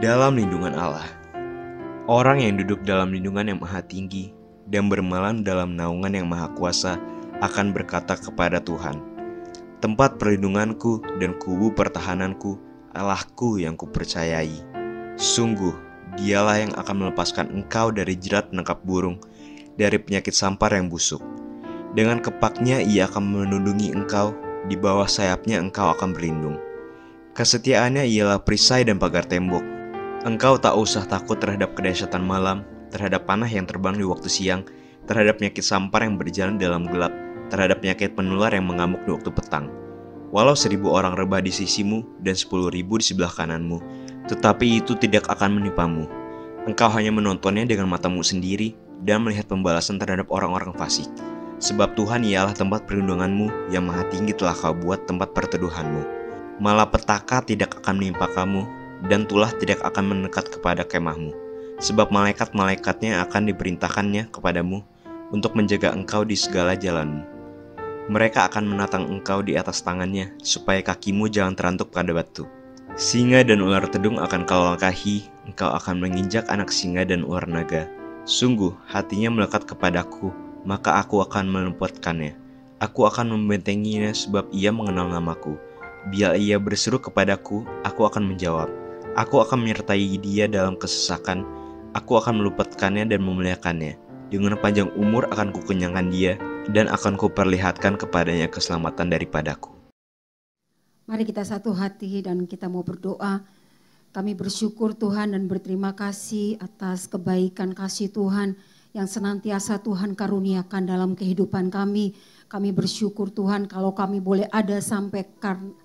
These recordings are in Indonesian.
dalam lindungan Allah. Orang yang duduk dalam lindungan yang maha tinggi dan bermalam dalam naungan yang maha kuasa akan berkata kepada Tuhan, tempat perlindunganku dan kubu pertahananku, Allahku yang kupercayai. Sungguh, dialah yang akan melepaskan engkau dari jerat menangkap burung, dari penyakit sampar yang busuk. Dengan kepaknya ia akan melindungi engkau, di bawah sayapnya engkau akan berlindung. Kesetiaannya ialah perisai dan pagar tembok. Engkau tak usah takut terhadap kedahsyatan malam, terhadap panah yang terbang di waktu siang, terhadap penyakit sampar yang berjalan dalam gelap, terhadap penyakit penular yang mengamuk di waktu petang. Walau 1.000 orang rebah di sisimu dan 10.000 di sebelah kananmu, tetapi itu tidak akan menimpamu. Engkau hanya menontonnya dengan matamu sendiri dan melihat pembalasan terhadap orang-orang fasik. Sebab Tuhan ialah tempat perlindunganmu, yang maha tinggi telah kau buat tempat perteduhanmu. Malapetaka tidak akan menimpa kamu, dan tulah tidak akan mendekat kepada kemahmu. Sebab malaikat-malaikatnya akan diperintahkannya kepadamu untuk menjaga engkau di segala jalanmu. Mereka akan menatang engkau di atas tangannya, supaya kakimu jangan terantuk pada batu. Singa dan ular tedung akan kau langkahi, engkau akan menginjak anak singa dan ular naga. Sungguh, hatinya melekat kepadaku, maka aku akan meluputkannya. Aku akan membentenginya sebab ia mengenal namaku. Bila ia berseru kepadaku, aku akan menjawab. Aku akan menyertai dia dalam kesesakan. Aku akan meluputkannya dan memuliakannya. Dengan panjang umur akan kukenyangkan dia, dan akan kuperlihatkan kepadanya keselamatan daripadaku. Mari kita satu hati dan kita mau berdoa. Kami bersyukur Tuhan dan berterima kasih atas kebaikan kasih Tuhan yang senantiasa Tuhan karuniakan dalam kehidupan kami. Kami bersyukur Tuhan kalau kami boleh ada sampai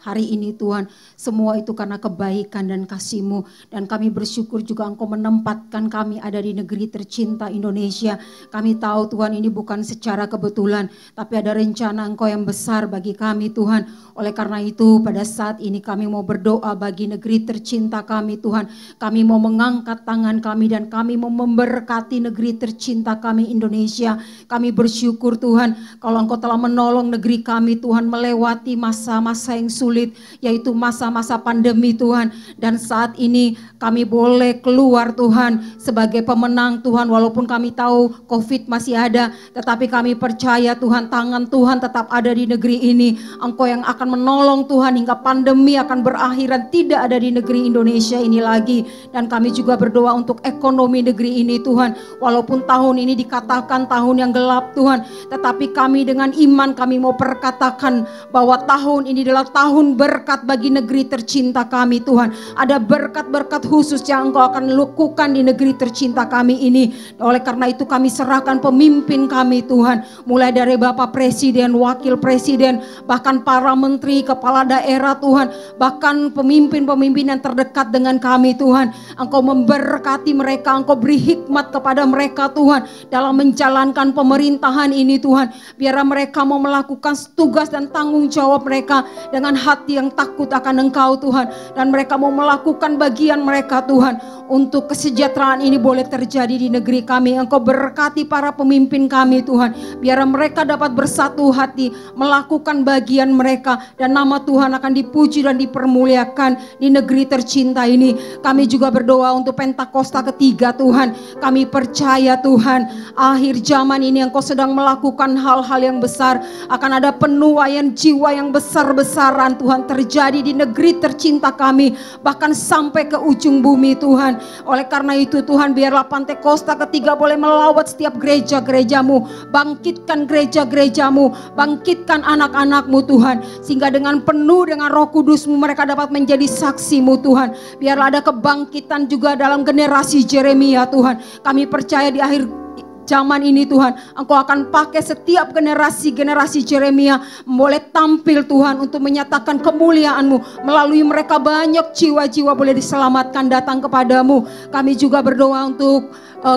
hari ini Tuhan. Semua itu karena kebaikan dan kasih-Mu. Dan kami bersyukur juga Engkau menempatkan kami ada di negeri tercinta Indonesia. Kami tahu Tuhan ini bukan secara kebetulan. Tapi ada rencana Engkau yang besar bagi kami Tuhan. Oleh karena itu pada saat ini kami mau berdoa bagi negeri tercinta kami Tuhan. Kami mau mengangkat tangan kami dan kami mau memberkati negeri tercinta kami Indonesia. Kami bersyukur Tuhan kalau Engkau telah menolong negeri kami Tuhan melewati masa-masa yang sulit, yaitu masa-masa pandemi Tuhan. Dan saat ini kami boleh keluar Tuhan sebagai pemenang Tuhan, walaupun kami tahu COVID masih ada, tetapi kami percaya Tuhan tangan Tuhan tetap ada di negeri ini. Engkau yang akan menolong Tuhan hingga pandemi akan berakhir dan tidak ada di negeri Indonesia ini lagi. Dan kami juga berdoa untuk ekonomi negeri ini Tuhan, walaupun tahun ini dikatakan tahun yang gelap Tuhan, tetapi kami dengan iman kami mau perkatakan bahwa tahun ini adalah tahun berkat bagi negeri tercinta kami Tuhan. Ada berkat-berkat khusus yang Engkau akan lakukan di negeri tercinta kami ini. Oleh karena itu kami serahkan pemimpin kami Tuhan, mulai dari Bapak Presiden, Wakil Presiden, bahkan para menteri, kepala daerah Tuhan, bahkan pemimpin-pemimpin yang terdekat dengan kami Tuhan. Engkau memberkati mereka, Engkau beri hikmat kepada mereka Tuhan dalam menjalankan pemerintahan ini Tuhan. Biar mereka mau melakukan tugas dan tanggung jawab mereka dengan hati yang takut akan Engkau Tuhan. Dan mereka mau melakukan bagian mereka Tuhan untuk kesejahteraan ini boleh terjadi di negeri kami. Engkau berkati para pemimpin kami Tuhan, biar mereka dapat bersatu hati melakukan bagian mereka dan nama Tuhan akan dipuji dan dipermuliakan di negeri tercinta ini. Kami juga berdoa untuk Pentakosta ketiga Tuhan. Kami percaya Tuhan akhir zaman ini Engkau sedang melakukan hal-hal yang besar. Akan ada penuaian jiwa yang besar-besaran Tuhan terjadi di negeri tercinta kami, bahkan sampai ke ujung bumi Tuhan. Oleh karena itu Tuhan, biarlah Pentakosta ketiga boleh melawat setiap gereja-gerejamu. Bangkitkan gereja-gerejamu, bangkitkan anak-anakmu Tuhan, sehingga dengan penuh dengan Roh Kudus-Mu mereka dapat menjadi saksi-Mu Tuhan. Biarlah ada kebangkitan juga dalam generasi Yeremia Tuhan. Kami percaya di akhir zaman ini Tuhan, Engkau akan pakai setiap generasi-generasi Yeremia boleh tampil Tuhan untuk menyatakan kemuliaan-Mu. Melalui mereka banyak jiwa-jiwa boleh diselamatkan datang kepadamu. Kami juga berdoa untuk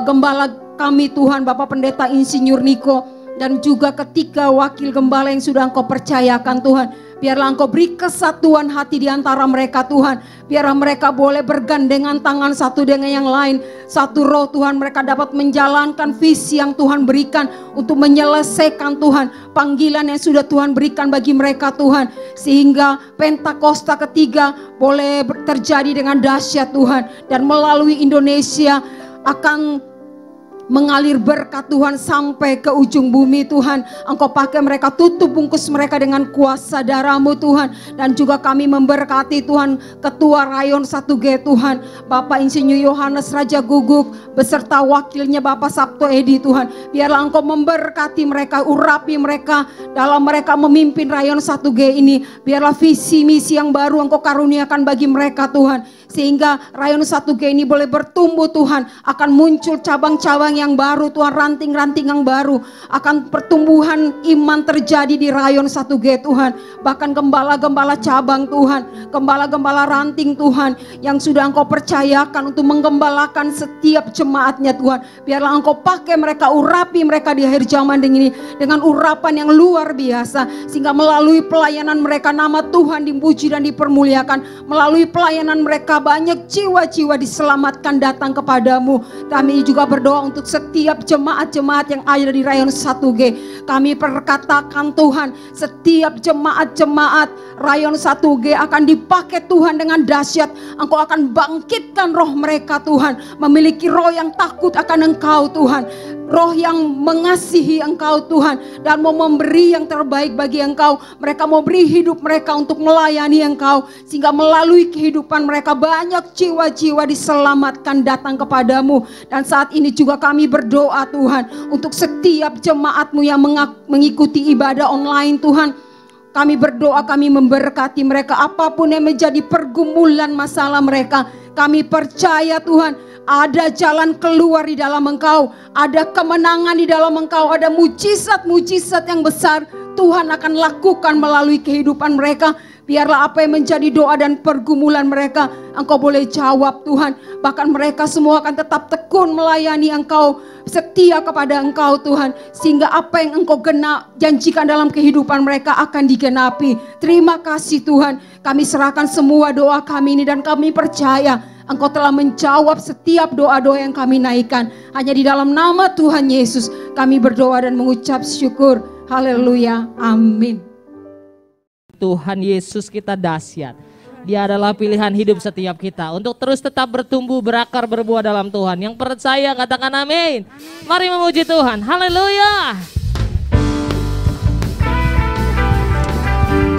gembala kami Tuhan, Bapak Pendeta Insinyur Niko, dan juga ketiga wakil gembala yang sudah Engkau percayakan Tuhan. Biarlah Engkau beri kesatuan hati di antara mereka Tuhan. Biarlah mereka boleh bergandengan tangan satu dengan yang lain. Satu roh Tuhan, mereka dapat menjalankan visi yang Tuhan berikan untuk menyelesaikan Tuhan panggilan yang sudah Tuhan berikan bagi mereka Tuhan. Sehingga Pentakosta ketiga boleh terjadi dengan dahsyat Tuhan. Dan melalui Indonesia akan mengalir berkat Tuhan sampai ke ujung bumi Tuhan. Engkau pakai mereka, tutup bungkus mereka dengan kuasa darah-Mu Tuhan. Dan juga kami memberkati Tuhan Ketua Rayon 1G Tuhan, Bapak Insinyur Yohanes Raja Guguk beserta wakilnya Bapak Sabto Edi Tuhan. Biarlah Engkau memberkati mereka, urapi mereka dalam mereka memimpin Rayon 1G ini. Biarlah visi misi yang baru Engkau karuniakan bagi mereka Tuhan. Sehingga Rayon 1G ini boleh bertumbuh Tuhan. Akan muncul cabang-cabang yang baru Tuhan, ranting-ranting yang baru. Akan pertumbuhan iman terjadi di Rayon 1G Tuhan. Bahkan gembala-gembala cabang Tuhan, gembala-gembala ranting Tuhan, yang sudah Engkau percayakan untuk menggembalakan setiap jemaatnya Tuhan. Biarlah Engkau pakai mereka, urapi mereka di akhir zaman ini dengan urapan yang luar biasa. Sehingga melalui pelayanan mereka nama Tuhan dipuji dan dipermuliakan. Melalui pelayanan mereka banyak jiwa-jiwa diselamatkan datang kepadamu. Kami juga berdoa untuk setiap jemaat-jemaat yang ada di Rayon 1G. Kami perkatakan Tuhan, setiap jemaat-jemaat Rayon 1G akan dipakai Tuhan dengan dahsyat. Engkau akan bangkitkan roh mereka Tuhan, memiliki roh yang takut akan Engkau Tuhan, roh yang mengasihi Engkau Tuhan, dan mau memberi yang terbaik bagi Engkau. Mereka mau beri hidup mereka untuk melayani Engkau, sehingga melalui kehidupan mereka banyak jiwa-jiwa diselamatkan datang kepadamu. Dan saat ini juga kami berdoa Tuhan untuk setiap jemaat-Mu yang mengikuti ibadah online Tuhan. Kami berdoa, kami memberkati mereka apapun yang menjadi pergumulan masalah mereka. Kami percaya Tuhan, ada jalan keluar di dalam Engkau, ada kemenangan di dalam Engkau, ada mujizat-mujizat yang besar Tuhan akan lakukan melalui kehidupan mereka. Biarlah apa yang menjadi doa dan pergumulan mereka Engkau boleh jawab Tuhan. Bahkan mereka semua akan tetap tekun melayani Engkau, setia kepada Engkau Tuhan. Sehingga apa yang Engkau janjikan dalam kehidupan mereka akan digenapi. Terima kasih Tuhan. Kami serahkan semua doa kami ini dan kami percaya Engkau telah menjawab setiap doa-doa yang kami naikkan. Hanya di dalam nama Tuhan Yesus kami berdoa dan mengucap syukur. Haleluya. Amin. Tuhan Yesus kita dahsyat. Dia adalah pilihan hidup setiap kita untuk terus tetap bertumbuh, berakar, berbuah dalam Tuhan. Yang percaya katakan amin. Mari memuji Tuhan. Haleluya.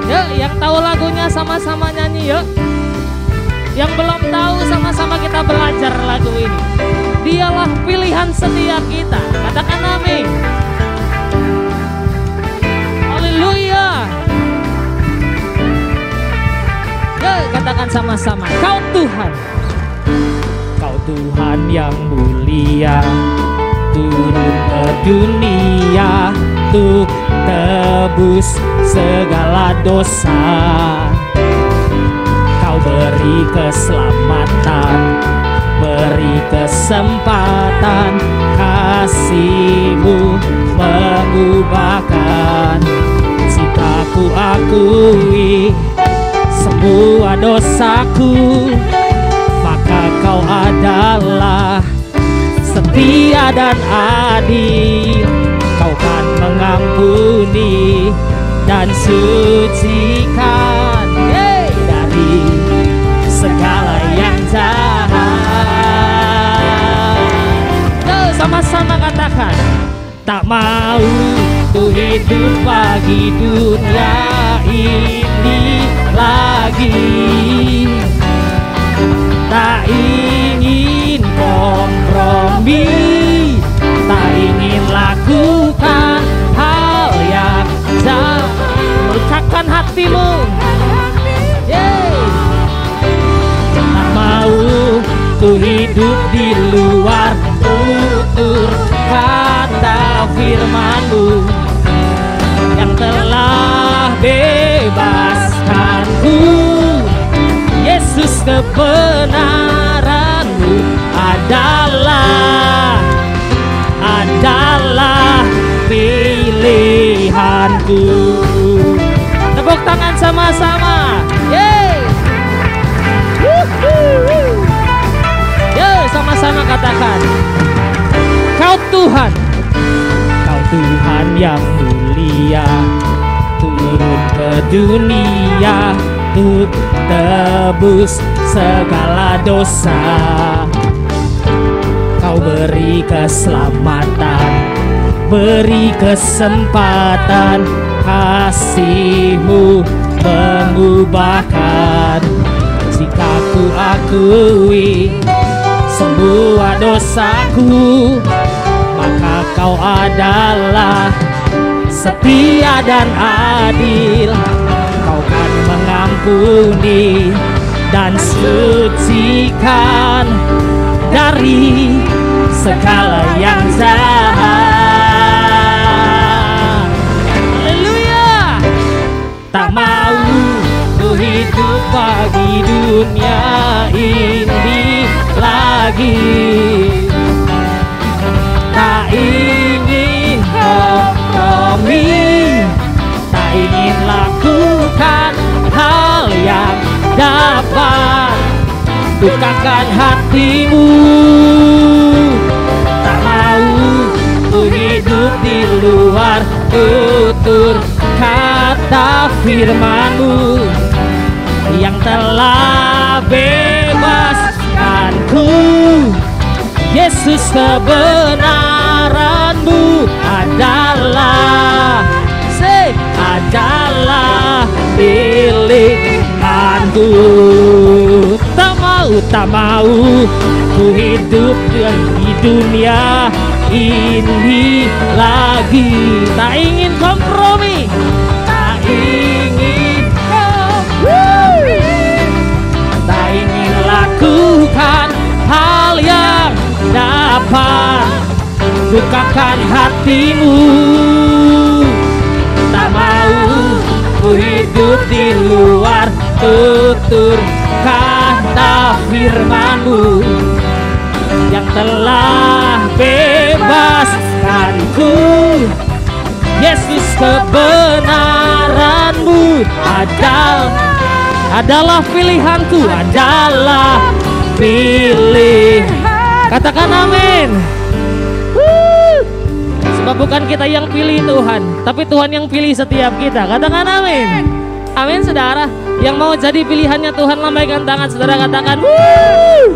Yuk, yang tahu lagunya sama-sama nyanyi yuk. Yang belum tahu sama-sama kita belajar lagu ini. Dialah pilihan setiap kita. Katakan amin. Haleluya. Katakan sama-sama, Kau Tuhan, Kau Tuhan yang mulia, turun ke dunia untuk tebus segala dosa. Kau beri keselamatan, beri kesempatan, kasih-Mu mengubahkan. Jika ku akui semua dosaku, maka Kau adalah setia dan adil. Kau kan mengampuni dan sucikan dari segala yang jahat. Sama-sama katakan, tak mau ku hidup bagi dunia ini lagi, tak ingin kompromi, tak ingin lakukan hal yang jahat. Melukakan hatimu, tak mau ku hidup di luar tutur kata firman-Mu yang telah bebaskanku. Yesus, kebenaran-Mu adalah pilihanku. Tepuk tangan sama-sama. Yeay. Yo, sama-sama katakan. Kau Tuhan, Kau Tuhan yang mulia, turun ke dunia untuk tebus segala dosa. Kau beri keselamatan, beri kesempatan, kasih-Mu mengubahkan. Jika ku akui semua dosaku, maka Kau adalah setia dan adil. Kau kan mengampuni dan sucikan dari segala yang jahat. Haleluya. Tak mau ku hidup bagi dunia ini lagi. Tak ingin kompromi, tak ingin lakukan hal yang dapat dukakan hatimu. Tak mau ku hidup di luar tutur kata firman-Mu yang telah bebaskanku. Yesus, kebenaran-Mu adalah pilihanku. Tak mau ku hidup di dunia ini lagi. Tak ingin kompromi, tak ingin lakukan hal yang dapat bukakan hatimu. Tak mau ku hidup di luar tutur kata firman-Mu yang telah bebaskanku. Yesus, kebenaran-Mu adalah pilihanku, adalah pilih. Katakan amin. Sebab bukan kita yang pilih Tuhan, tapi Tuhan yang pilih setiap kita. Katakan amin. Amin saudara. Yang mau jadi pilihannya Tuhan, lambaikan tangan saudara, katakan wuh.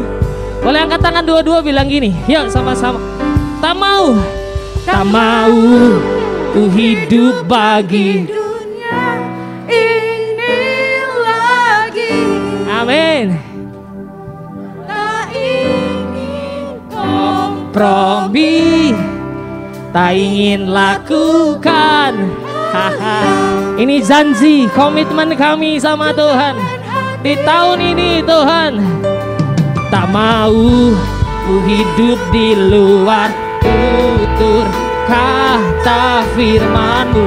Boleh angkat tangan dua-dua, bilang gini, yuk sama-sama. Tak mau ku hidup bagi dunia ini lagi. Amin. Tak ingin kompromi, tak ingin lakukan. Ini janji, komitmen kami sama Tuhan di tahun ini Tuhan. Tak mau ku hidup di luar tutur kata firman-Mu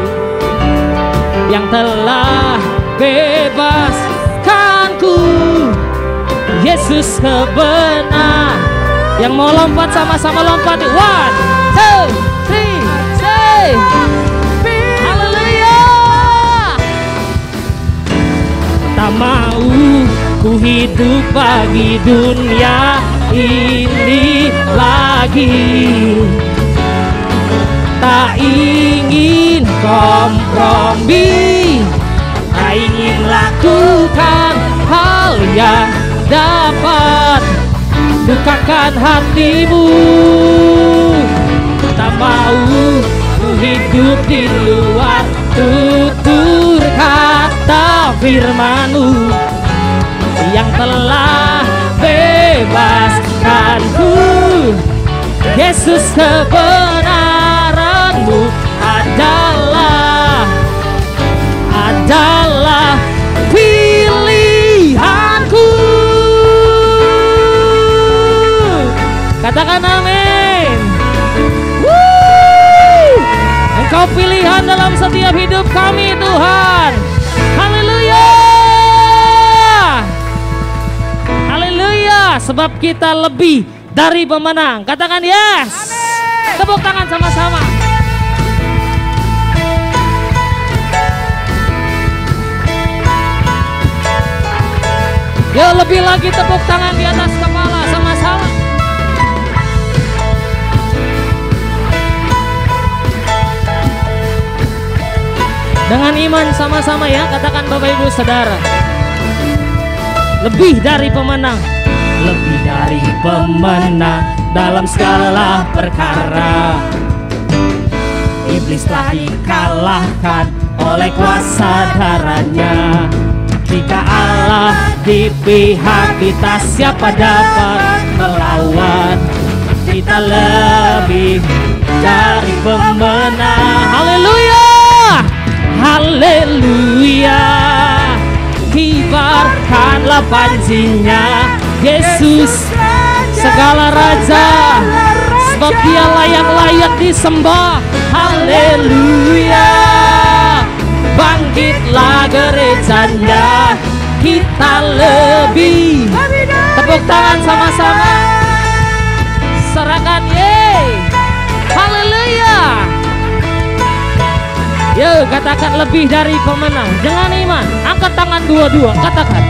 yang telah bebaskanku. Yesus, kebenar. Yang mau lompat sama-sama lompat. 1, 2, 3, say haleluya. Tak mau ku hidup bagi dunia ini lagi. Tak ingin kompromi, tak ingin lakukan hal yang dapat bukakan hatimu. Tak mau ku hidup di luar tutur kata firman-Mu yang telah bebaskanku. Yesus, kebenaran-Mu adalah pilihanku. Katakan amin. Engkau pilihan dalam setiap hidup kami Tuhan. Haleluya. Haleluya. Sebab kita lebih dari pemenang. Katakan yes. Amin. Tepuk tangan sama-sama. Yuk lebih lagi tepuk tangan di atas kepala sama-sama. Dengan iman sama-sama ya, katakan Bapak Ibu Saudara. Lebih dari pemenang, lebih dari pemenang dalam segala perkara. Iblis telah dikalahkan oleh kuasa darahnya. Jika Allah di pihak kita, siapa dapat melawan? Kita lebih dari pemenang. Haleluya, haleluya. Kibarkanlah panjinya Yesus segala raja, sebab dialah yang layak disembah. Haleluya. Bangkitlah gerejanya, kita lebih. Tepuk tangan sama-sama. Serahkan, yeay. Haleluya. Yuk katakan lebih dari pemenang. Dengan iman, angkat tangan dua-dua, katakan.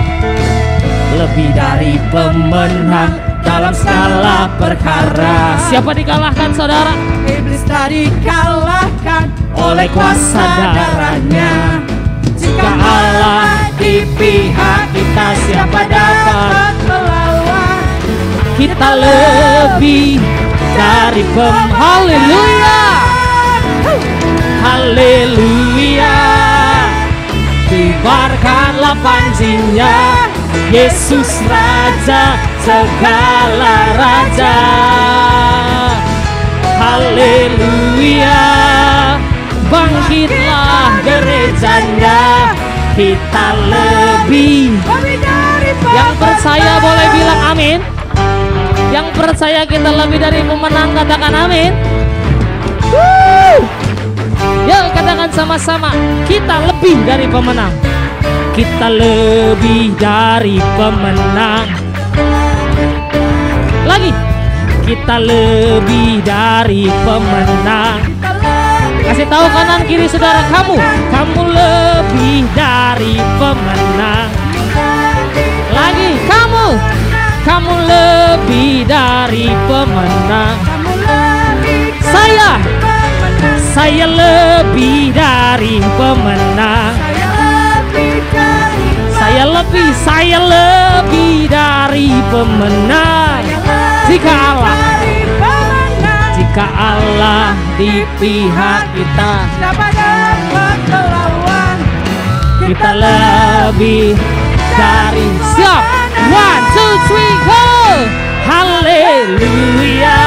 Lebih dari pemenang dalam segala perkara. Siapa dikalahkan saudara? Iblis telah dikalahkan oleh kuasa darahnya. Jika Allah di pihak kita, siapa dapat melawan? Kita lebih dari haleluya, haleluya. Kibarkanlah panjinya Yesus Raja segala raja. Haleluya. Bangkitlah gerejanya, kita lebih. Yang percaya boleh bilang amin. Yang percaya kita lebih dari pemenang, katakan amin. Yuk katakan sama-sama, kita lebih dari pemenang. Kita lebih dari pemenang. Lagi, kita lebih dari pemenang. Kasih tahu kanan kiri saudara kamu lebih dari pemenang. Lagi, kamu lebih dari pemenang. Saya lebih dari pemenang. Saya lebih dari pemenang. Jika Allah di pihak kita, Siapa dapat melawan? kita lebih dari. Siap, 1, 2, 3, go. Haleluya.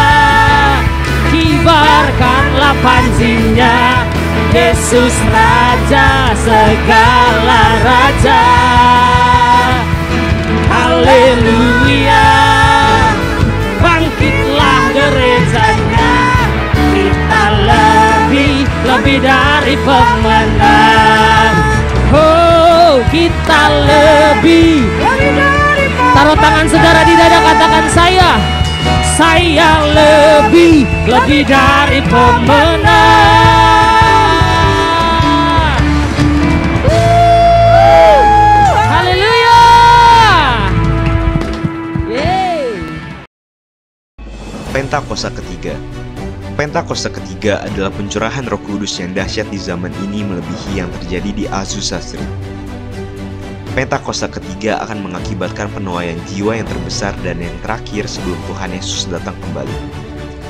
Kibarkanlah panjinya Yesus Raja segala raja. Haleluya. Bangkitlah gerejanya, kita lebih dari pemenang. Oh, kita lebih. Taruh tangan saudara di dada, katakan saya lebih dari pemenang. Haleluya. Pentakosta ketiga. Pentakosta ketiga adalah pencurahan Roh Kudus yang dahsyat di zaman ini melebihi yang terjadi di Azusa Street. Pentakosta ketiga akan mengakibatkan penuaian jiwa yang terbesar dan yang terakhir sebelum Tuhan Yesus datang kembali.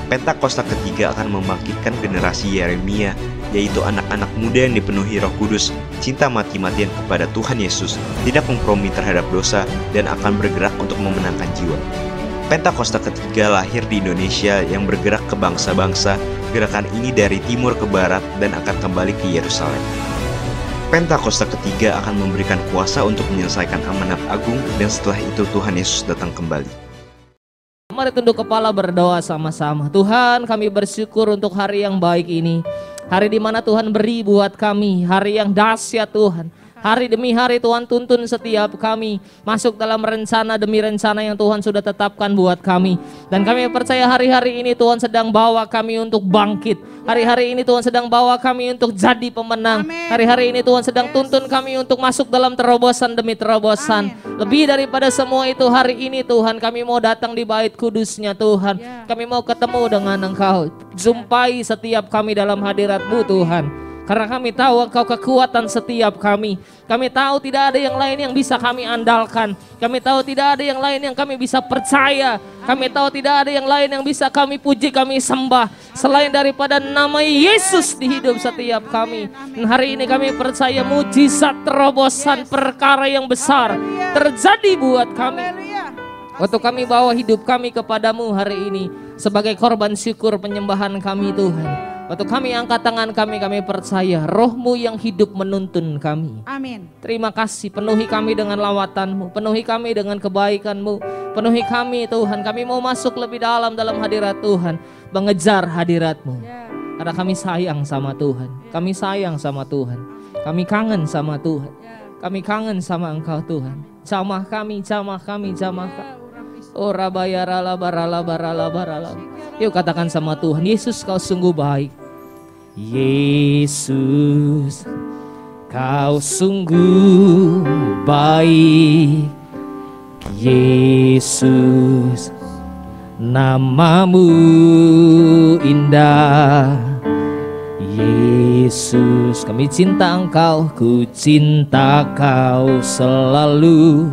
Pentakosta ketiga akan membangkitkan generasi Yeremia, yaitu anak-anak muda yang dipenuhi Roh Kudus, cinta mati-matian kepada Tuhan Yesus, tidak kompromi terhadap dosa, dan akan bergerak untuk memenangkan jiwa. Pentakosta ketiga lahir di Indonesia yang bergerak ke bangsa-bangsa. Gerakan ini dari timur ke barat dan akan kembali ke Yerusalem. Pentakosta ketiga akan memberikan kuasa untuk menyelesaikan amanat agung, dan setelah itu Tuhan Yesus datang kembali. Mari tunduk kepala berdoa sama-sama. Tuhan, kami bersyukur untuk hari yang baik ini. Hari di mana Tuhan beri buat kami, hari yang dahsyat Tuhan. Hari demi hari Tuhan tuntun setiap kami masuk dalam rencana demi rencana yang Tuhan sudah tetapkan buat kami. Dan kami percaya hari-hari ini Tuhan sedang bawa kami untuk bangkit. Hari-hari ini Tuhan sedang bawa kami untuk jadi pemenang. Hari-hari ini Tuhan sedang tuntun kami untuk masuk dalam terobosan demi terobosan. Lebih daripada semua itu, hari ini Tuhan kami mau datang di bait kudusnya Tuhan. Kami mau ketemu dengan Engkau. Jumpai setiap kami dalam hadirat-Mu Tuhan. Karena kami tahu Engkau kekuatan setiap kami. Kami tahu tidak ada yang lain yang bisa kami andalkan. Kami tahu tidak ada yang lain yang kami bisa percaya. Kami tahu tidak ada yang lain yang bisa kami puji, kami sembah. Selain daripada nama Yesus di hidup setiap kami. Dan hari ini kami percaya mujizat terobosan perkara yang besar terjadi buat kami. Waktu kami bawa hidup kami kepadamu hari ini. Sebagai korban syukur penyembahan kami Tuhan. Waktu kami angkat tangan kami percaya Roh-Mu yang hidup menuntun kami. Amin. Terima kasih, penuhi kami dengan lawatan-Mu, penuhi kami dengan kebaikan-Mu, penuhi kami Tuhan. Kami mau masuk lebih dalam hadirat Tuhan, mengejar hadirat-Mu. Karena kami sayang sama Tuhan, kami sayang sama Tuhan, kami kangen sama Tuhan, kami kangen sama Engkau Tuhan. Jamah kami, jamah kami, jamah kami. Oh rabayarala barala barala barala. Yuk katakan sama Tuhan, Yesus Kau sungguh baik. Yesus, Kau sungguh baik. Yesus, nama-Mu indah. Yesus, kami cinta Engkau, ku cinta Kau selalu.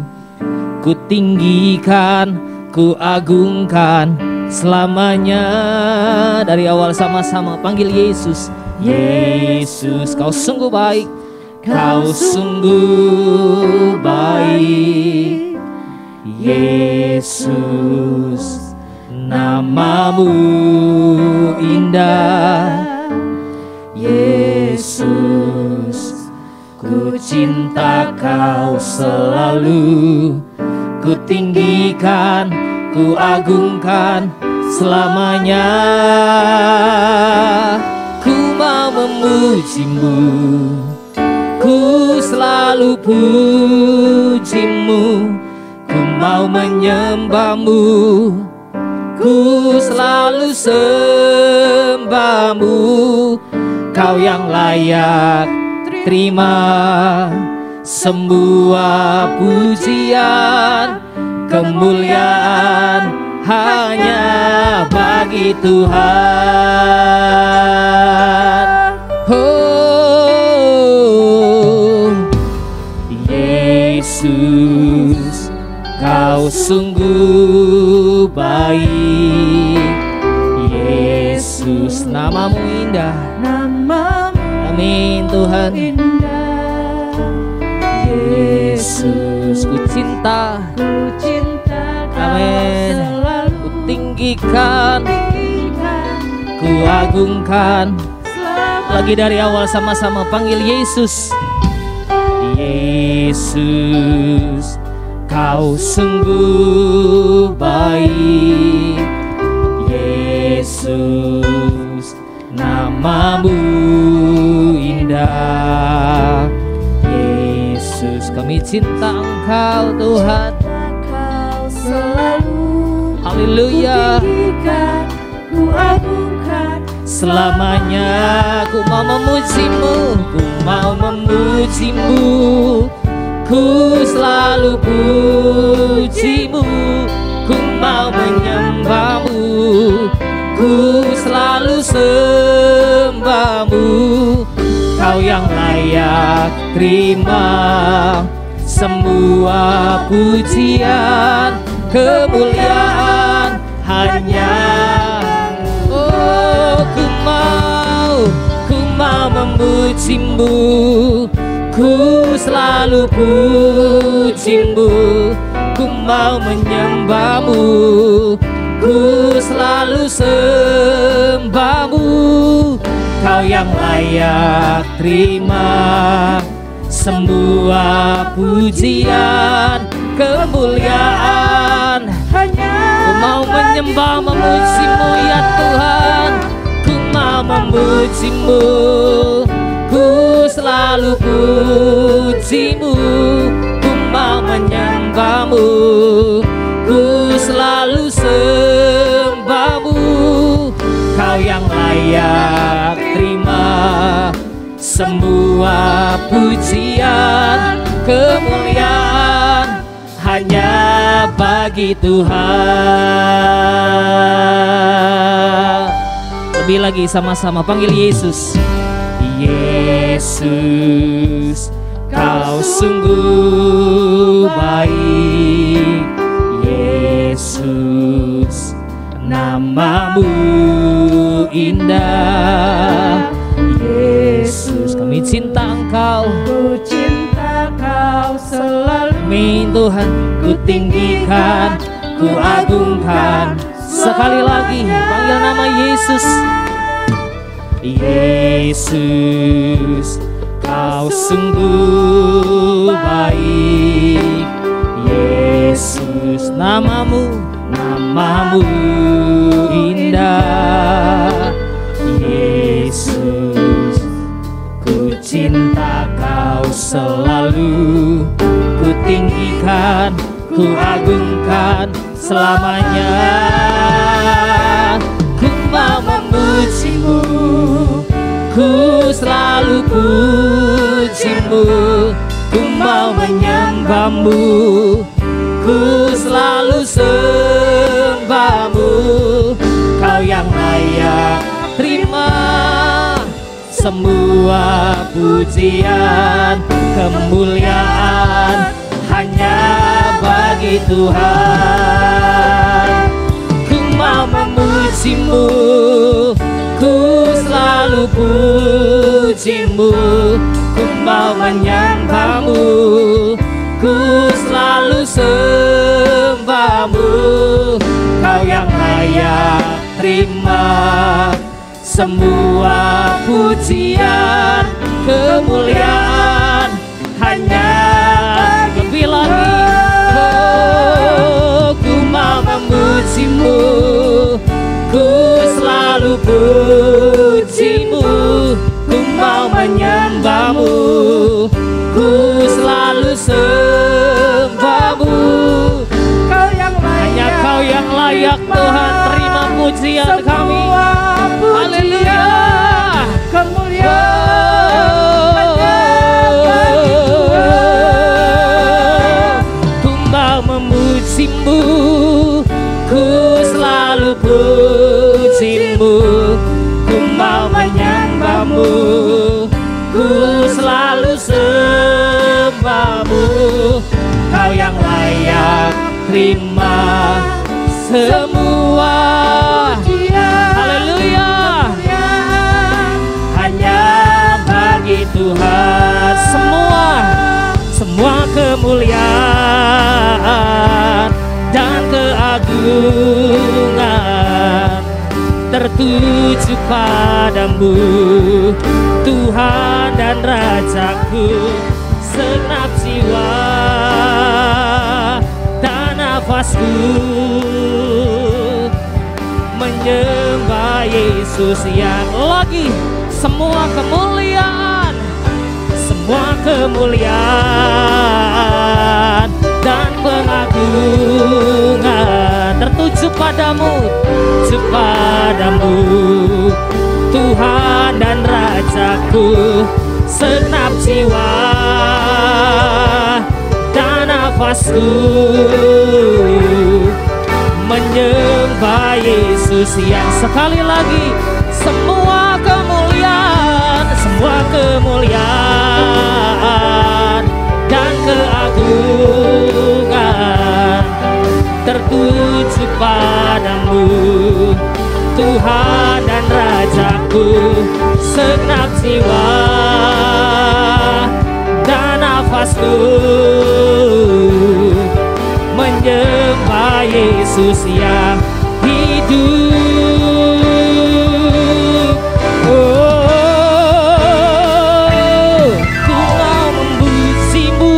Ku tinggikan, ku agungkan selamanya. Dari awal sama-sama panggil Yesus. Yesus, Kau sungguh baik. Kau sungguh baik. Yesus, nama-Mu indah. Yesus, ku cinta Kau selalu. Ku tinggikan, ku agungkan selamanya. Ku mau memuji-Mu, ku selalu puji-Mu. Ku mau menyembah-Mu, ku selalu sembah-Mu. Kau yang layak terima semua pujian, kemuliaan hanya bagi Tuhan. Oh, Yesus, Kau sungguh baik. Yesus, nama-Mu indah. Amin Tuhan. Yesus, ku cinta, amin. Ku tinggikan, ku agungkan. Lagi dari awal sama-sama panggil Yesus. Yesus, Kau sungguh baik. Yesus, nama-Mu indah. Yesus, kami cinta Engkau Tuhan. Haleluya. Ku agungkan selamanya. Ku mau memuji-Mu, ku mau memuji-Mu. Ku selalu puji-Mu, ku mau menyembah-Mu. Ku selalu sembah-Mu. Kau yang layak terima semua pujian, kemuliaan hanya. Oh, ku mau memuji-Mu, ku selalu puji-Mu. Ku mau menyembah-Mu, ku selalu sembah-Mu. Kau yang layak terima semua pujian, kemuliaan hanya. Ku mau menyembah memuji-Mu ya Tuhan. Ku mau memuji-Mu, ku selalu puji memujimu, ku mau menyembahmu, ku selalu sembahmu. Kau yang layak terima semua pujian, kemuliaan hanya bagi Tuhan. Lebih lagi sama-sama panggil Yesus. Yesus, kau sungguh baik. Yesus, namamu indah. Yesus, kami cinta Engkau, Ku cinta Kau selalu. amin Tuhan. Ku tinggikan, ku agungkan. Sekali lagi panggil nama Yesus. Yesus, kau sungguh baik. Yesus, namamu indah. Yesus, ku cinta Kau selalu. Ku tinggikan, ku agungkan selamanya. Ku mau memujimu, ku selalu pujimu, ku mau menyembahmu, ku selalu sembahmu. Kau yang layak terima semua pujian, kemuliaan hanya bagi Tuhan. Ku mau memujimu, ku selalu pujimu, ku mau menyembahmu, ku selalu sembahmu. Kau yang layak terima semua pujian, kemuliaan hanya lebih lagi. Oh, ku mau memujimu, ku selalu pujimu, ku mau menyembahmu, ku selalu sembahmu. Kau yang layak, Hanya Kau yang layak Tuhan, terima pujian kami. Haleluya. Ku mau memujimu, ku selalu pujimu, ku mau menyembahmu, ku selalu sembahmu. Kau yang layak terima semua. Haleluya. Hanya bagi Tuhan semua kemuliaan dan keagungan tertuju padamu, Tuhan dan Rajaku. Segenap jiwa dan nafasku menyembah Yesus yang lagi. Semua kemuliaan dan pengagungan tertuju padamu, Tuhan dan Rajaku. Segenap jiwa dan nafasku menyembah Yesus yang sekali lagi. Semua kemuliaan dan keagungan tertuju padamu, Tuhan dan Rajaku. Segenap jiwa dan nafasku menyembah Yesus yang hidup. Oh, ku mau memujimu,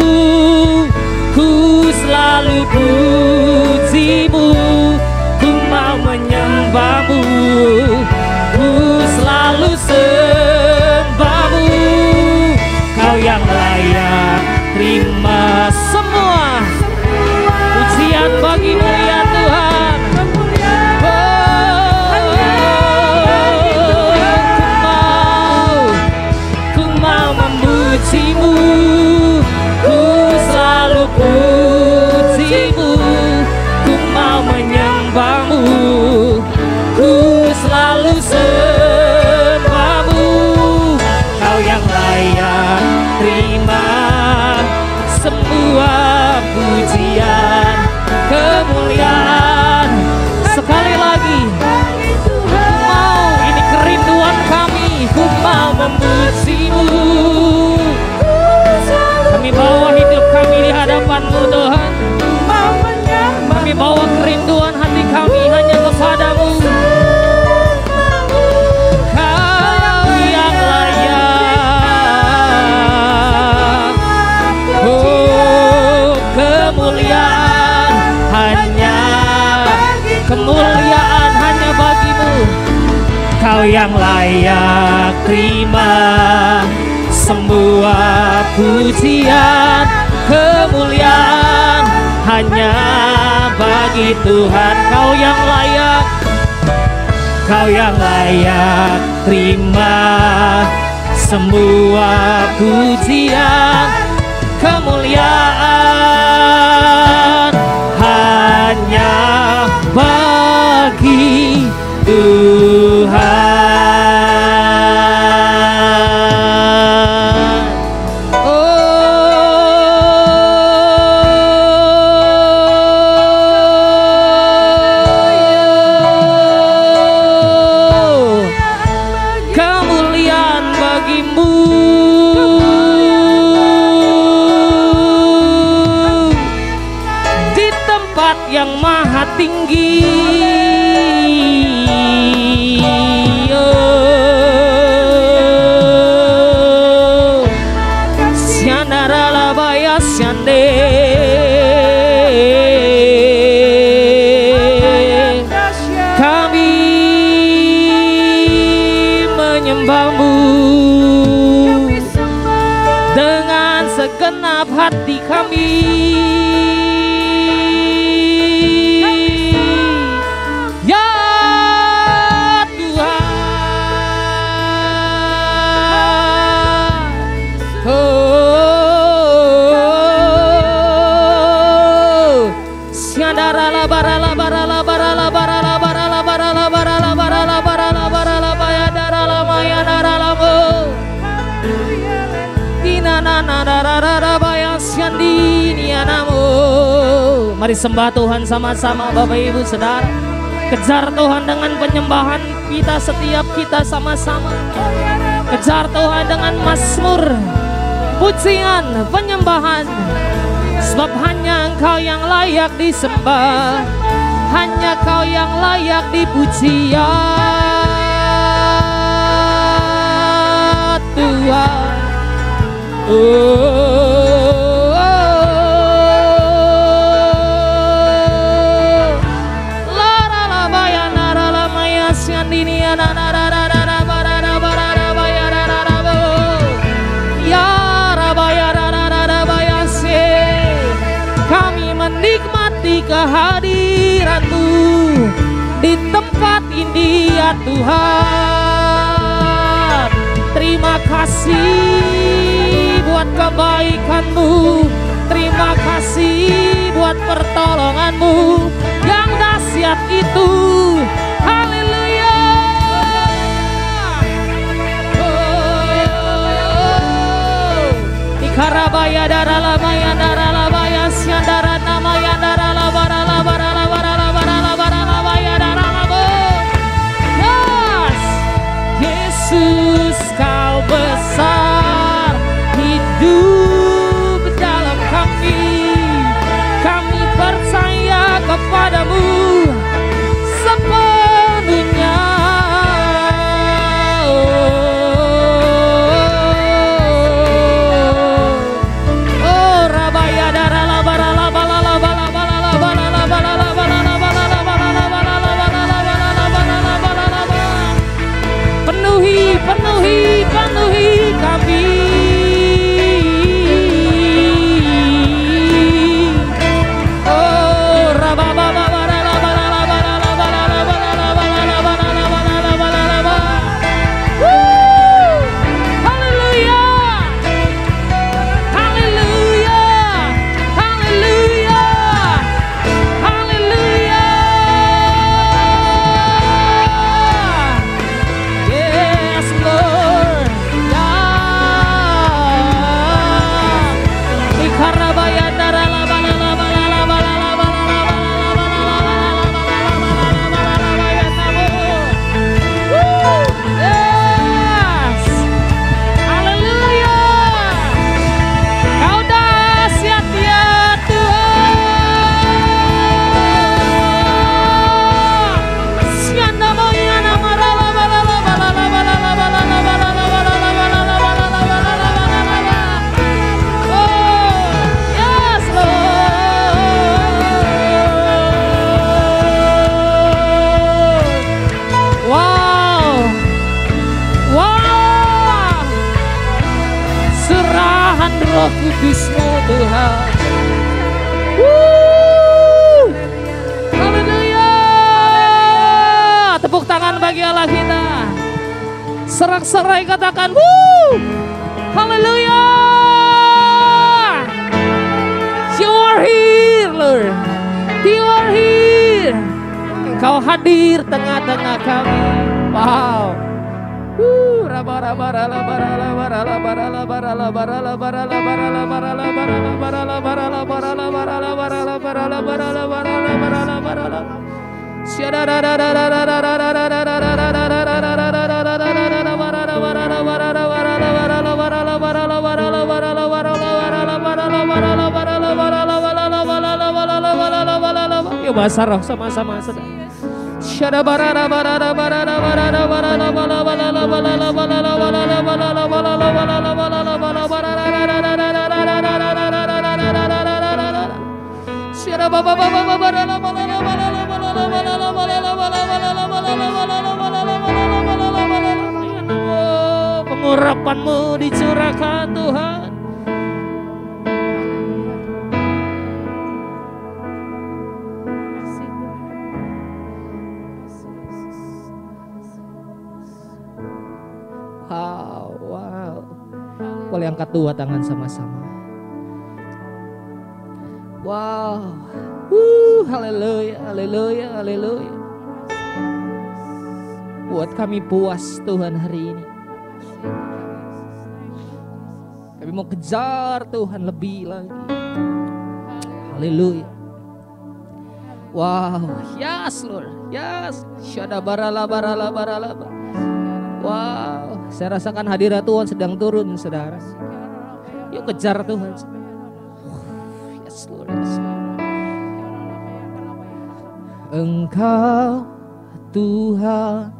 ku selalu pujimu, ku mau menyembahmu, ku selalu sembahmu. Kau yang layak Tuhan-Mu Tuhan. Kami bawa kerinduan hati kami hanya kepadamu. Kau yang layak. Oh, kemuliaan hanya bagimu. Kau yang layak terima semua pujian, kemuliaan hanya bagi Tuhan. Kau yang layak terima semua pujian, kemuliaan hanya bagi Tuhan. Kemuliaan bagimu. Di tempat yang maha tinggi. Kami menyembahmu dengan segenap hati kami. Ya Tuhan, siandara barala barala barala barala barala barala barala barala barala barala bayadara lama yadara lama dinana darara bayang siandini anamo. Mari sembah Tuhan sama-sama Bapak Ibu Saudara. Kejar Tuhan dengan penyembahan kita, setiap kita sama-sama. Kejar Tuhan dengan mazmur, pujian, penyembahan. Sebab hanya Engkau yang layak disembah, hanya Kau yang layak dipuji ya Tuhan. Kami menikmati kehadiran-Mu di tempat ini ya Tuhan. Terima kasih buat kebaikan-Mu, terima kasih buat pertolongan-Mu yang dahsyat itu. Haleluya. Ikarabaya darala maya darala baya siandara nama ya darala barala barala barala barala barala baya darala bo. Yes, Yesus Kau besar, hidup dalam kami. Kami percaya kepadamu sepenuhnya. Oh Rabaya kudus-Mu Tuhan. Haleluya. Tepuk tangan bagi Allah kita. Serak-serai katakan haleluya. You are here Lord. You are here. Engkau hadir tengah-tengah kami. Wow. Yuk bahasa roh sama-sama sedang. Pengurapan-Mu dicurahkan Tuhan. Wow. Boleh angkat dua tangan sama-sama. Wow. Haleluya, haleluya, haleluya. Buat kami puas Tuhan hari ini. Kami mau kejar Tuhan lebih lagi. Haleluya. Wow, yes Lord, yes. Syadabarala barala barala. Wow, saya rasakan hadirat Tuhan sedang turun, saudara. Yuk kejar Tuhan. Yes Lord, yes Lord. Engkau Tuhan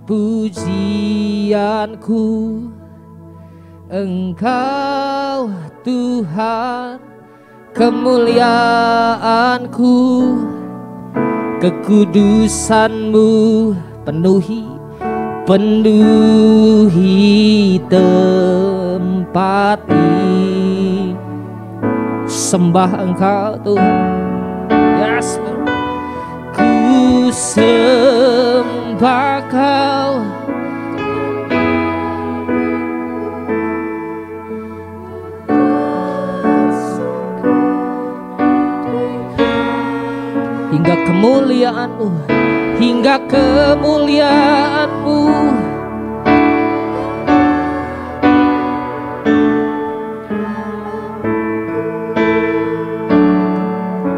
pujianku, Engkau Tuhan kemuliaanku, kekudusan-Mu penuhi tempat ini. Sembah Engkau Tuhan. Yes Lord. Ku sembah Kau. Hingga kemuliaan-Mu, hingga kemuliaan-Mu.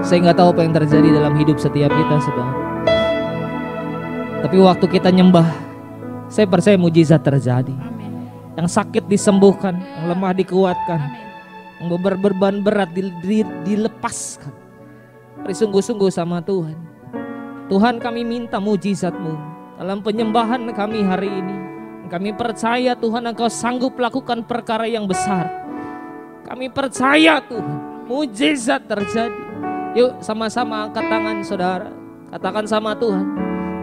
Saya nggak tahu apa yang terjadi dalam hidup setiap kita, saudara. Tapi waktu kita nyembah, saya percaya mujizat terjadi. Yang sakit disembuhkan, yang lemah dikuatkan, yang beban berat dilepaskan. Mari sungguh-sungguh sama Tuhan. Tuhan, kami minta mujizat-Mu dalam penyembahan kami hari ini. Kami percaya Tuhan Engkau sanggup lakukan perkara yang besar. Kami percaya Tuhan, mujizat terjadi. Yuk sama-sama angkat tangan saudara. Katakan sama Tuhan,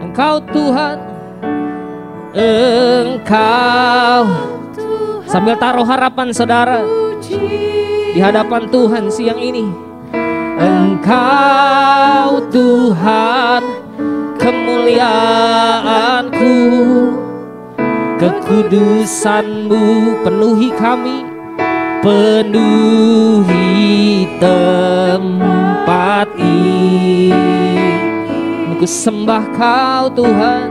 Engkau Tuhan, Engkau. Sambil taruh harapan saudara di hadapan Tuhan siang ini. Engkau Tuhan kemuliaanku, kekudusan-Mu penuhi kami, penuhi tempat ini. Ku sembah Kau Tuhan,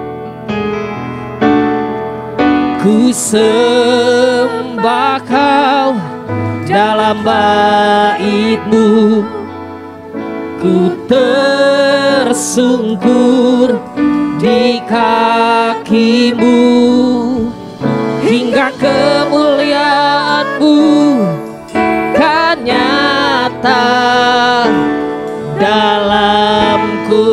ku sembah Kau dalam bait-Mu. Ku tersungkur di kaki-Mu, hingga kemuliaan-Mu kan nyata dalamku.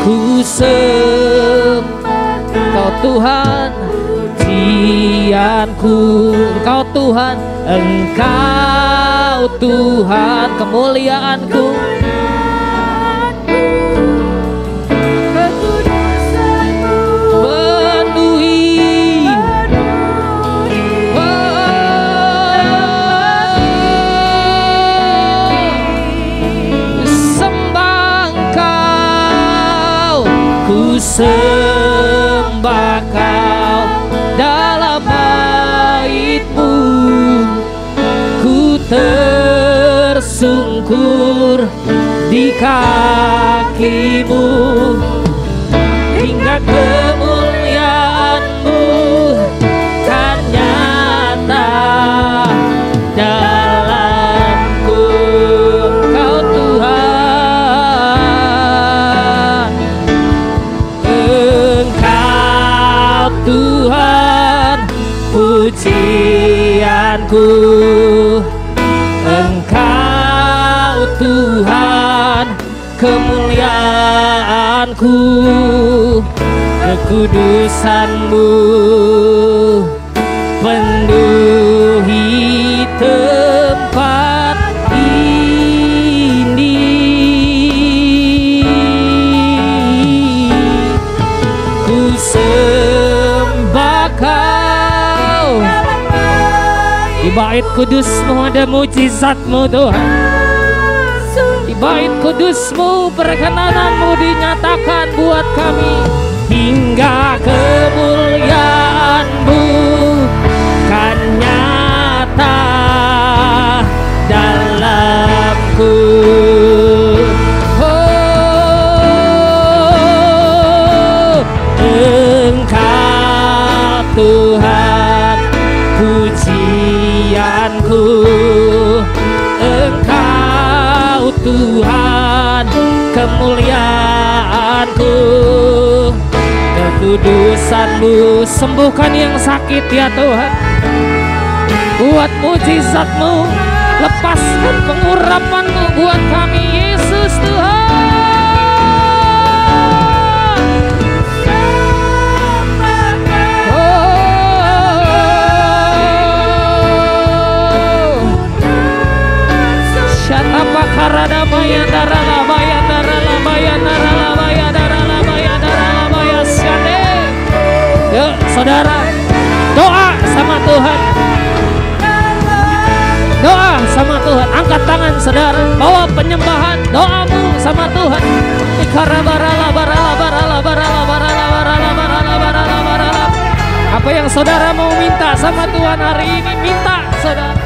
Ku sembah Kau Tuhan, pujianku. Engkau Tuhan, Engkau Tuhan kemuliaanku, kekudusan-Mu penuhi sembah Kau dalam bait-Mu, ku tersungkur di kaki-Mu, hingga kemuliaan-Mu kan nyata dalamku. Engkau Tuhan, Engkau Tuhan pujianku, Engkau Tuhan kemuliaanku, kekudusan-Mu penuhi tempat ini. Ku sembah Kau, di bait kudus-Mu ada mujizat-Mu Tuhan. Di bait kudus-Mu perkenanan-Mu dinyatakan buat kami, hingga kemuliaan-Mu kan nyata dalamku. Oh, Engkau Tuhan pujianku, Engkau Tuhan kemuliaanku, kekudusan-Mu sembuhkan yang sakit ya Tuhan. Buat mujizat-Mu, lepaskan pengurapan-Mu buat kami Yesus Tuhan. Syatapa karada maya darala maya darala maya darala maya darala maya darala maya syade. Yuk saudara, doa sama Tuhan. Doa sama Tuhan, angkat tangan saudara, bawa penyembahan doamu sama Tuhan. Apa yang saudara mau minta sama Tuhan hari ini, minta saudara.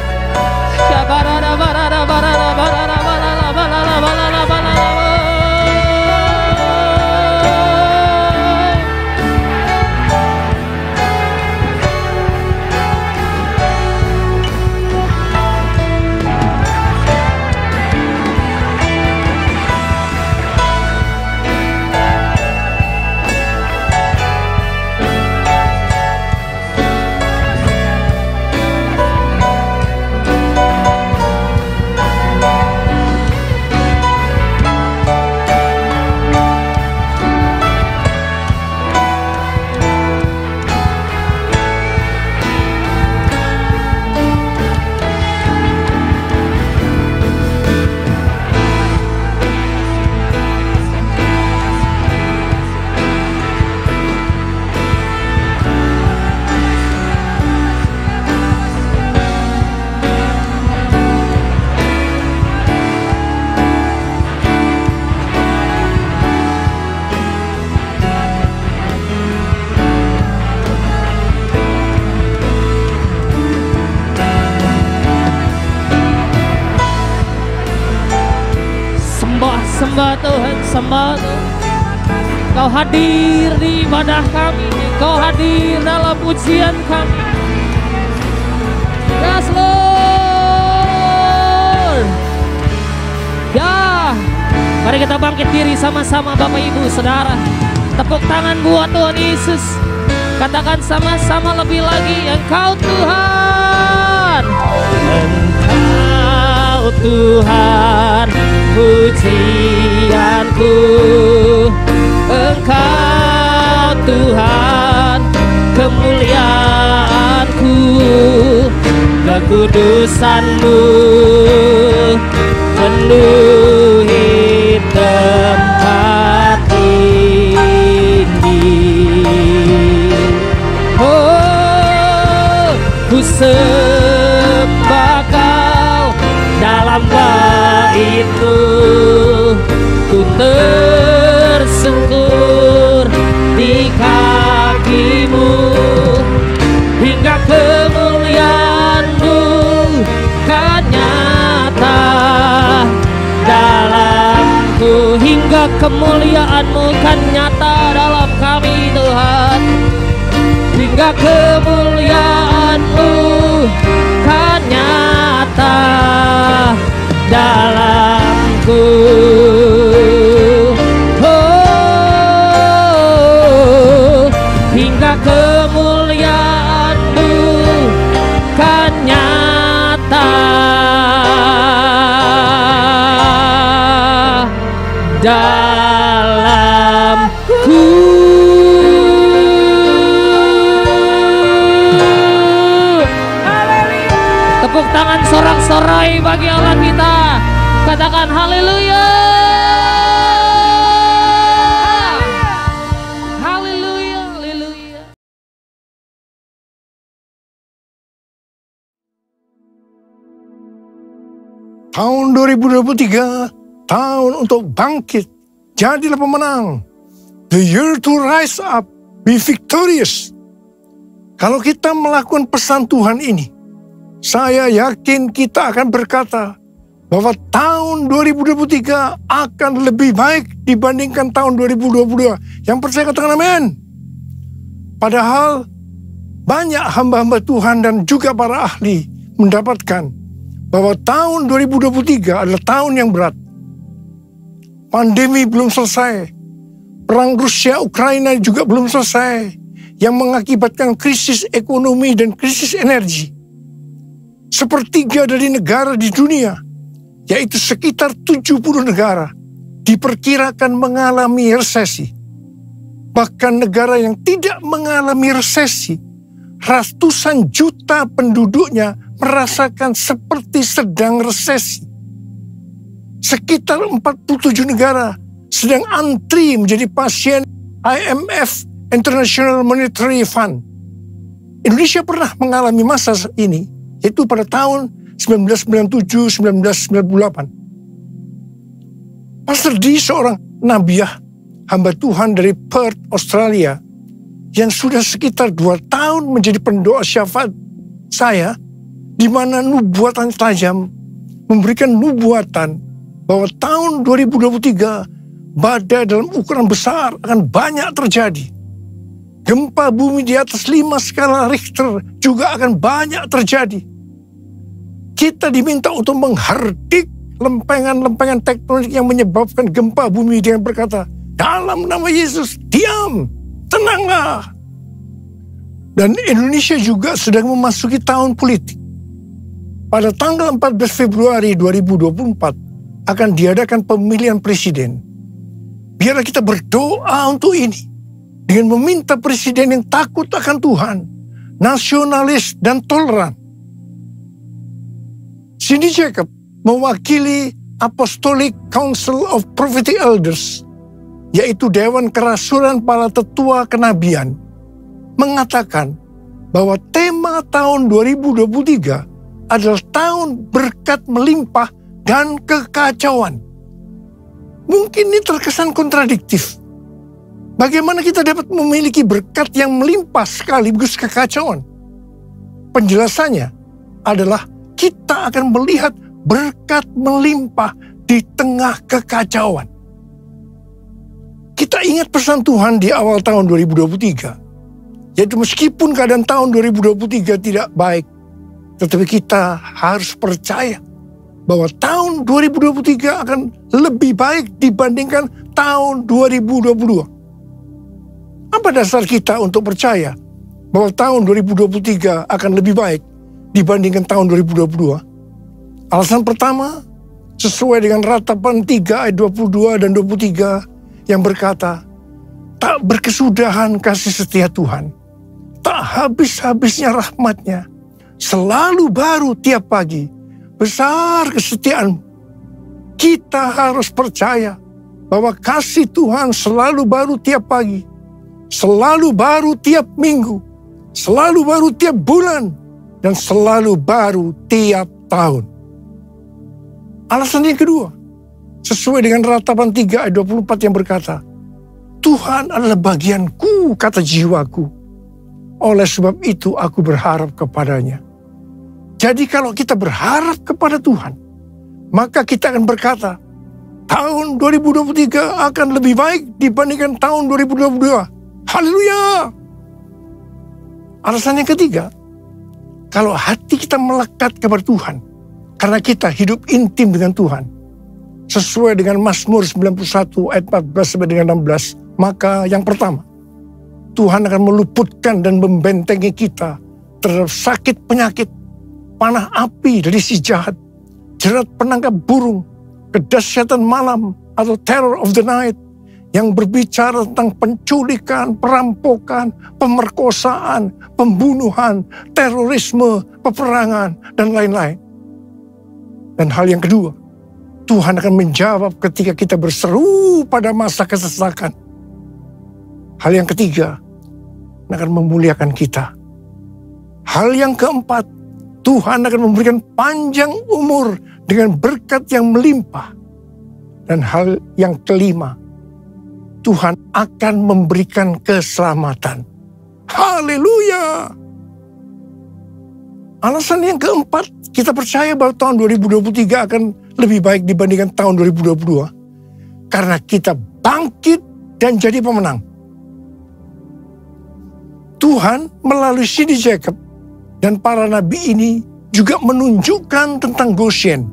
Sembah Tuhan, sembah Tuhan. Kau hadir di ibadah kami, Kau hadir dalam pujian kami. Yes Lord. Ya, mari kita bangkit diri sama-sama Bapak Ibu Saudara. Tepuk tangan buat Tuhan Yesus. Katakan sama-sama lebih lagi, Engkau Tuhan, Engkau Tuhan pujianku, Engkau Tuhan kemuliaanku, kekudusan-Mu penuhi tempat ini. Oh, ku sembah Kau dalam bait-Mu, ku tersungkur kakimu, hingga kemuliaan-Mu kan nyata dalamku, hingga kemuliaan-Mu kan nyata dalam kami Tuhan, hingga kemuliaan-Mu kan nyata dalamku. Oh, hingga kemuliaan-Mu kan nyata dalamku. Tepuk tangan sorak-sorai bagi Allah kita. Katakan haleluya. Haleluya, haleluya. Tahun 2023, tahun untuk bangkit, jadilah pemenang. The year to rise up, be victorious. Kalau kita melakukan pesan Tuhan ini, saya yakin kita akan berkata bahwa tahun 2023 akan lebih baik dibandingkan tahun 2022. Yang percaya katakan amin. Padahal banyak hamba-hamba Tuhan dan juga para ahli mendapatkan bahwa tahun 2023 adalah tahun yang berat. Pandemi belum selesai. Perang Rusia-Ukraina juga belum selesai. Yang mengakibatkan krisis ekonomi dan krisis energi. Sepertiga dari negara di dunia, yaitu sekitar 70 negara, diperkirakan mengalami resesi. Bahkan negara yang tidak mengalami resesi, ratusan juta penduduknya merasakan seperti sedang resesi. Sekitar 47 negara sedang antri menjadi pasien IMF, International Monetary Fund. Indonesia pernah mengalami masa ini, yaitu pada tahun 1997-1998. Pastor D, seorang nabiah, hamba Tuhan dari Perth, Australia, yang sudah sekitar 2 tahun menjadi pendoa syafaat saya, di mana nubuatan tajam memberikan nubuatan bahwa tahun 2023 badai dalam ukuran besar akan banyak terjadi. Gempa bumi di atas 5 skala Richter juga akan banyak terjadi. Kita diminta untuk menghardik lempengan-lempengan tektonik yang menyebabkan gempa bumi dengan berkata, dalam nama Yesus, diam, tenanglah. Dan Indonesia juga sedang memasuki tahun politik. Pada tanggal 14 Februari 2024 akan diadakan pemilihan presiden. Biarlah kita berdoa untuk ini dengan meminta presiden yang takut akan Tuhan, nasionalis dan toleran. Cindy Jacob mewakili Apostolic Council of Prophetic Elders, yaitu Dewan Kerasulan para Tetua Kenabian, mengatakan bahwa tema tahun 2023 adalah tahun berkat melimpah dan kekacauan. Mungkin ini terkesan kontradiktif. Bagaimana kita dapat memiliki berkat yang melimpah sekaligus kekacauan? Penjelasannya adalah kita akan melihat berkat melimpah di tengah kekacauan. Kita ingat pesan Tuhan di awal tahun 2023, yaitu meskipun keadaan tahun 2023 tidak baik, tetapi kita harus percaya bahwa tahun 2023 akan lebih baik dibandingkan tahun 2022. Apa dasar kita untuk percaya bahwa tahun 2023 akan lebih baik dibandingkan tahun 2022? Alasan pertama, sesuai dengan Ratapan 3 ayat 22 dan 23 yang berkata, tak berkesudahan kasih setia Tuhan, tak habis-habisnya rahmat-Nya, selalu baru tiap pagi, besar kesetiaan. Kita harus percaya bahwa kasih Tuhan selalu baru tiap pagi, selalu baru tiap minggu, selalu baru tiap bulan, dan selalu baru tiap tahun. Alasan yang kedua, sesuai dengan Ratapan 3 ayat 24 yang berkata, Tuhan adalah bagianku, kata jiwaku. Oleh sebab itu aku berharap kepadanya. Jadi kalau kita berharap kepada Tuhan, maka kita akan berkata, tahun 2023 akan lebih baik dibandingkan tahun 2022. Haleluya! Alasan yang ketiga, kalau hati kita melekat kepada Tuhan, karena kita hidup intim dengan Tuhan, sesuai dengan Mazmur 91 ayat 14 sampai dengan 16, maka yang pertama, Tuhan akan meluputkan dan membentengi kita terhadap sakit penyakit, panah api dari si jahat, jerat penangkap burung, kedahsyatan malam atau terror of the night, yang berbicara tentang penculikan, perampokan, pemerkosaan, pembunuhan, terorisme, peperangan, dan lain-lain. Dan hal yang kedua, Tuhan akan menjawab ketika kita berseru pada masa kesesakan. Hal yang ketiga, akan memuliakan kita. Hal yang keempat, Tuhan akan memberikan panjang umur dengan berkat yang melimpah. Dan hal yang kelima, Tuhan akan memberikan keselamatan. Haleluya! Alasan yang keempat, kita percaya bahwa tahun 2023 akan lebih baik dibandingkan tahun 2022. Karena kita bangkit dan jadi pemenang. Tuhan melalui Sidney Jacob dan para nabi ini juga menunjukkan tentang Goshen.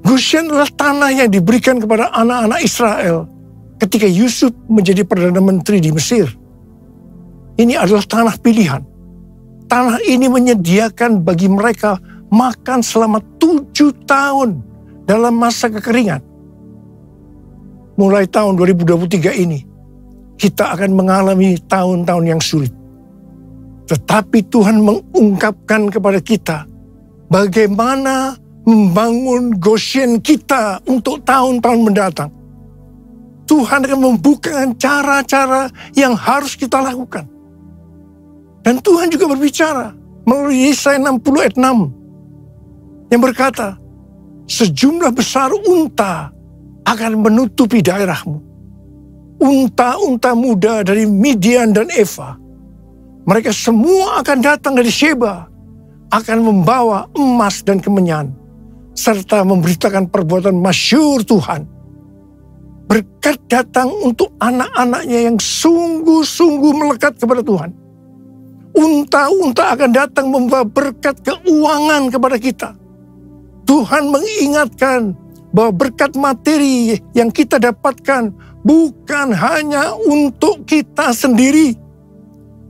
Goshen adalah tanah yang diberikan kepada anak-anak Israel ketika Yusuf menjadi Perdana Menteri di Mesir. Ini adalah tanah pilihan. Tanah ini menyediakan bagi mereka makan selama 7 tahun dalam masa kekeringan. Mulai tahun 2023 ini, kita akan mengalami tahun-tahun yang sulit. Tetapi Tuhan mengungkapkan kepada kita bagaimana membangun Goshen kita untuk tahun-tahun mendatang. Tuhan akan membukakan cara-cara yang harus kita lakukan. Dan Tuhan juga berbicara melalui Yesaya 60 ayat 6 yang berkata, sejumlah besar unta akan menutupi daerahmu. Unta-unta muda dari Midian dan Eva. Mereka semua akan datang dari Sheba, akan membawa emas dan kemenyan, serta memberitakan perbuatan masyhur Tuhan. Berkat datang untuk anak-anaknya yang sungguh-sungguh melekat kepada Tuhan. Unta-unta akan datang membawa berkat keuangan kepada kita. Tuhan mengingatkan bahwa berkat materi yang kita dapatkan bukan hanya untuk kita sendiri,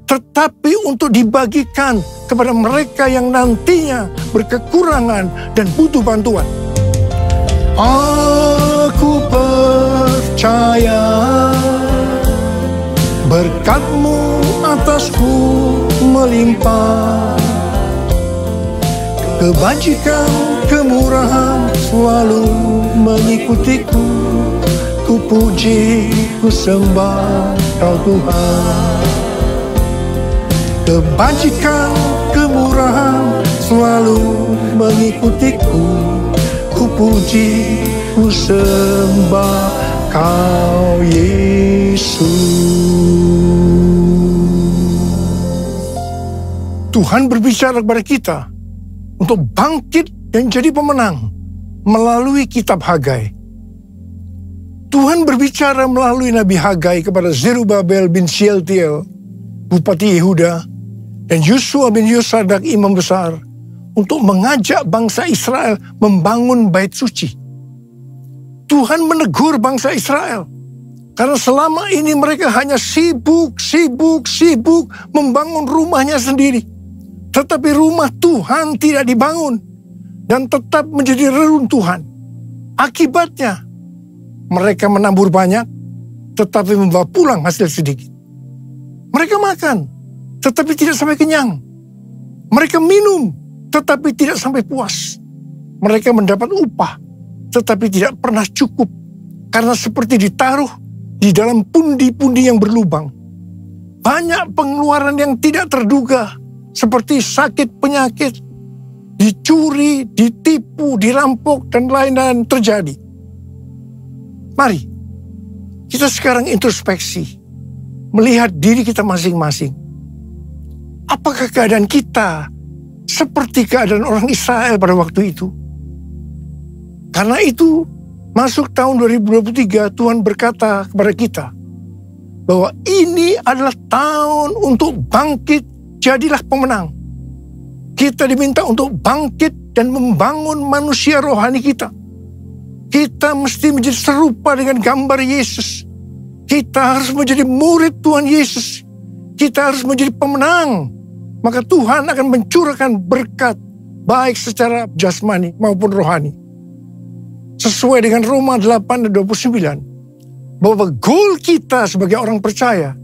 tetapi untuk dibagikan kepada mereka yang nantinya berkekurangan dan butuh bantuan. Aku percaya berkat-Mu atasku melimpah, kebajikan, kemurahan selalu mengikutiku. Ku puji, ku sembah Kau Tuhan. Kebajikan, kemurahan selalu mengikutiku. Ku puji, ku sembah Kau Yesus. Tuhan berbicara kepada kita untuk bangkit dan jadi pemenang melalui kitab Hagai. Tuhan berbicara melalui Nabi Hagai kepada Zerubabel bin Shealtiel, Bupati Yehuda, dan Yosua bin Yosadak, Imam Besar, untuk mengajak bangsa Israel membangun bait suci. Tuhan menegur bangsa Israel, karena selama ini mereka hanya sibuk membangun rumahnya sendiri. Tetapi rumah Tuhan tidak dibangun dan tetap menjadi reruntuhan. Akibatnya, mereka menabur banyak, tetapi membawa pulang hasil sedikit. Mereka makan, tetapi tidak sampai kenyang. Mereka minum, tetapi tidak sampai puas. Mereka mendapat upah, tetapi tidak pernah cukup. Karena seperti ditaruh di dalam pundi-pundi yang berlubang. Banyak pengeluaran yang tidak terduga, seperti sakit penyakit, dicuri, ditipu, dirampok, dan lain-lain terjadi. Mari, kita sekarang introspeksi, melihat diri kita masing-masing. Apakah keadaan kita seperti keadaan orang Israel pada waktu itu? Karena itu, masuk tahun 2023, Tuhan berkata kepada kita, bahwa ini adalah tahun untuk bangkit, jadilah pemenang. Kita diminta untuk bangkit dan membangun manusia rohani kita. Kita mesti menjadi serupa dengan gambar Yesus. Kita harus menjadi murid Tuhan Yesus. Kita harus menjadi pemenang. Maka Tuhan akan mencurahkan berkat, baik secara jasmani maupun rohani. Sesuai dengan Roma 8:29. Bahwa goal kita sebagai orang percaya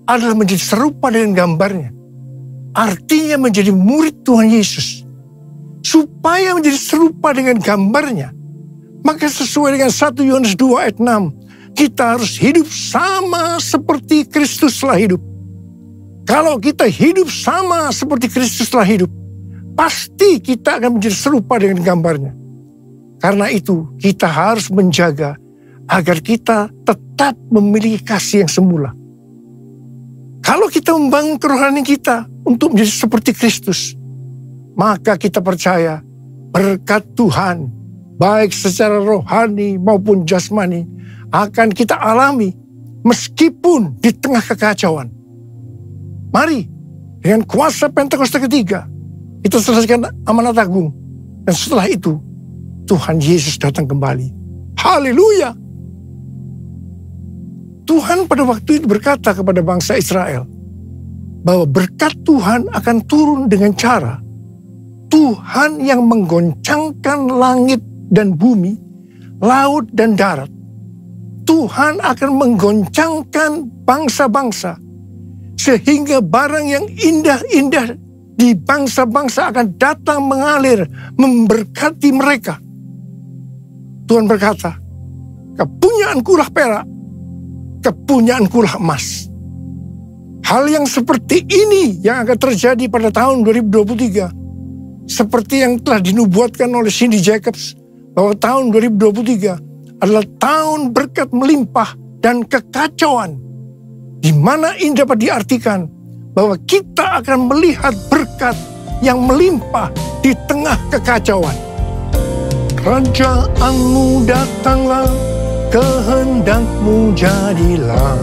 adalah menjadi serupa dengan gambarnya. Artinya menjadi murid Tuhan Yesus. Supaya menjadi serupa dengan gambarnya, maka sesuai dengan 1 Yohanes 2 ayat 6, kita harus hidup sama seperti Kristus telah hidup. Kalau kita hidup sama seperti Kristus telah hidup, pasti kita akan menjadi serupa dengan gambarnya. Karena itu kita harus menjaga agar kita tetap memiliki kasih yang semula. Kalau kita membangun kerohanian kita untuk menjadi seperti Kristus, maka kita percaya berkat Tuhan, baik secara rohani maupun jasmani, akan kita alami meskipun di tengah kekacauan. Mari, dengan kuasa Pentakosta ketiga, kita selesaikan amanat agung. Dan setelah itu, Tuhan Yesus datang kembali. Haleluya! Tuhan pada waktu itu berkata kepada bangsa Israel, bahwa berkat Tuhan akan turun dengan cara Tuhan yang menggoncangkan langit dan bumi, laut dan darat. Tuhan akan menggoncangkan bangsa-bangsa, sehingga barang yang indah-indah di bangsa-bangsa akan datang mengalir, memberkati mereka. Tuhan berkata, kepunyaanku lah perak, kepunyaanku lah emas. Hal yang seperti ini yang akan terjadi pada tahun 2023. Seperti yang telah dinubuatkan oleh Cindy Jacobs, bahwa tahun 2023 adalah tahun berkat melimpah dan kekacauan. Di mana ini dapat diartikan bahwa kita akan melihat berkat yang melimpah di tengah kekacauan. Kerajaanmu datanglah, kehendakmu jadilah,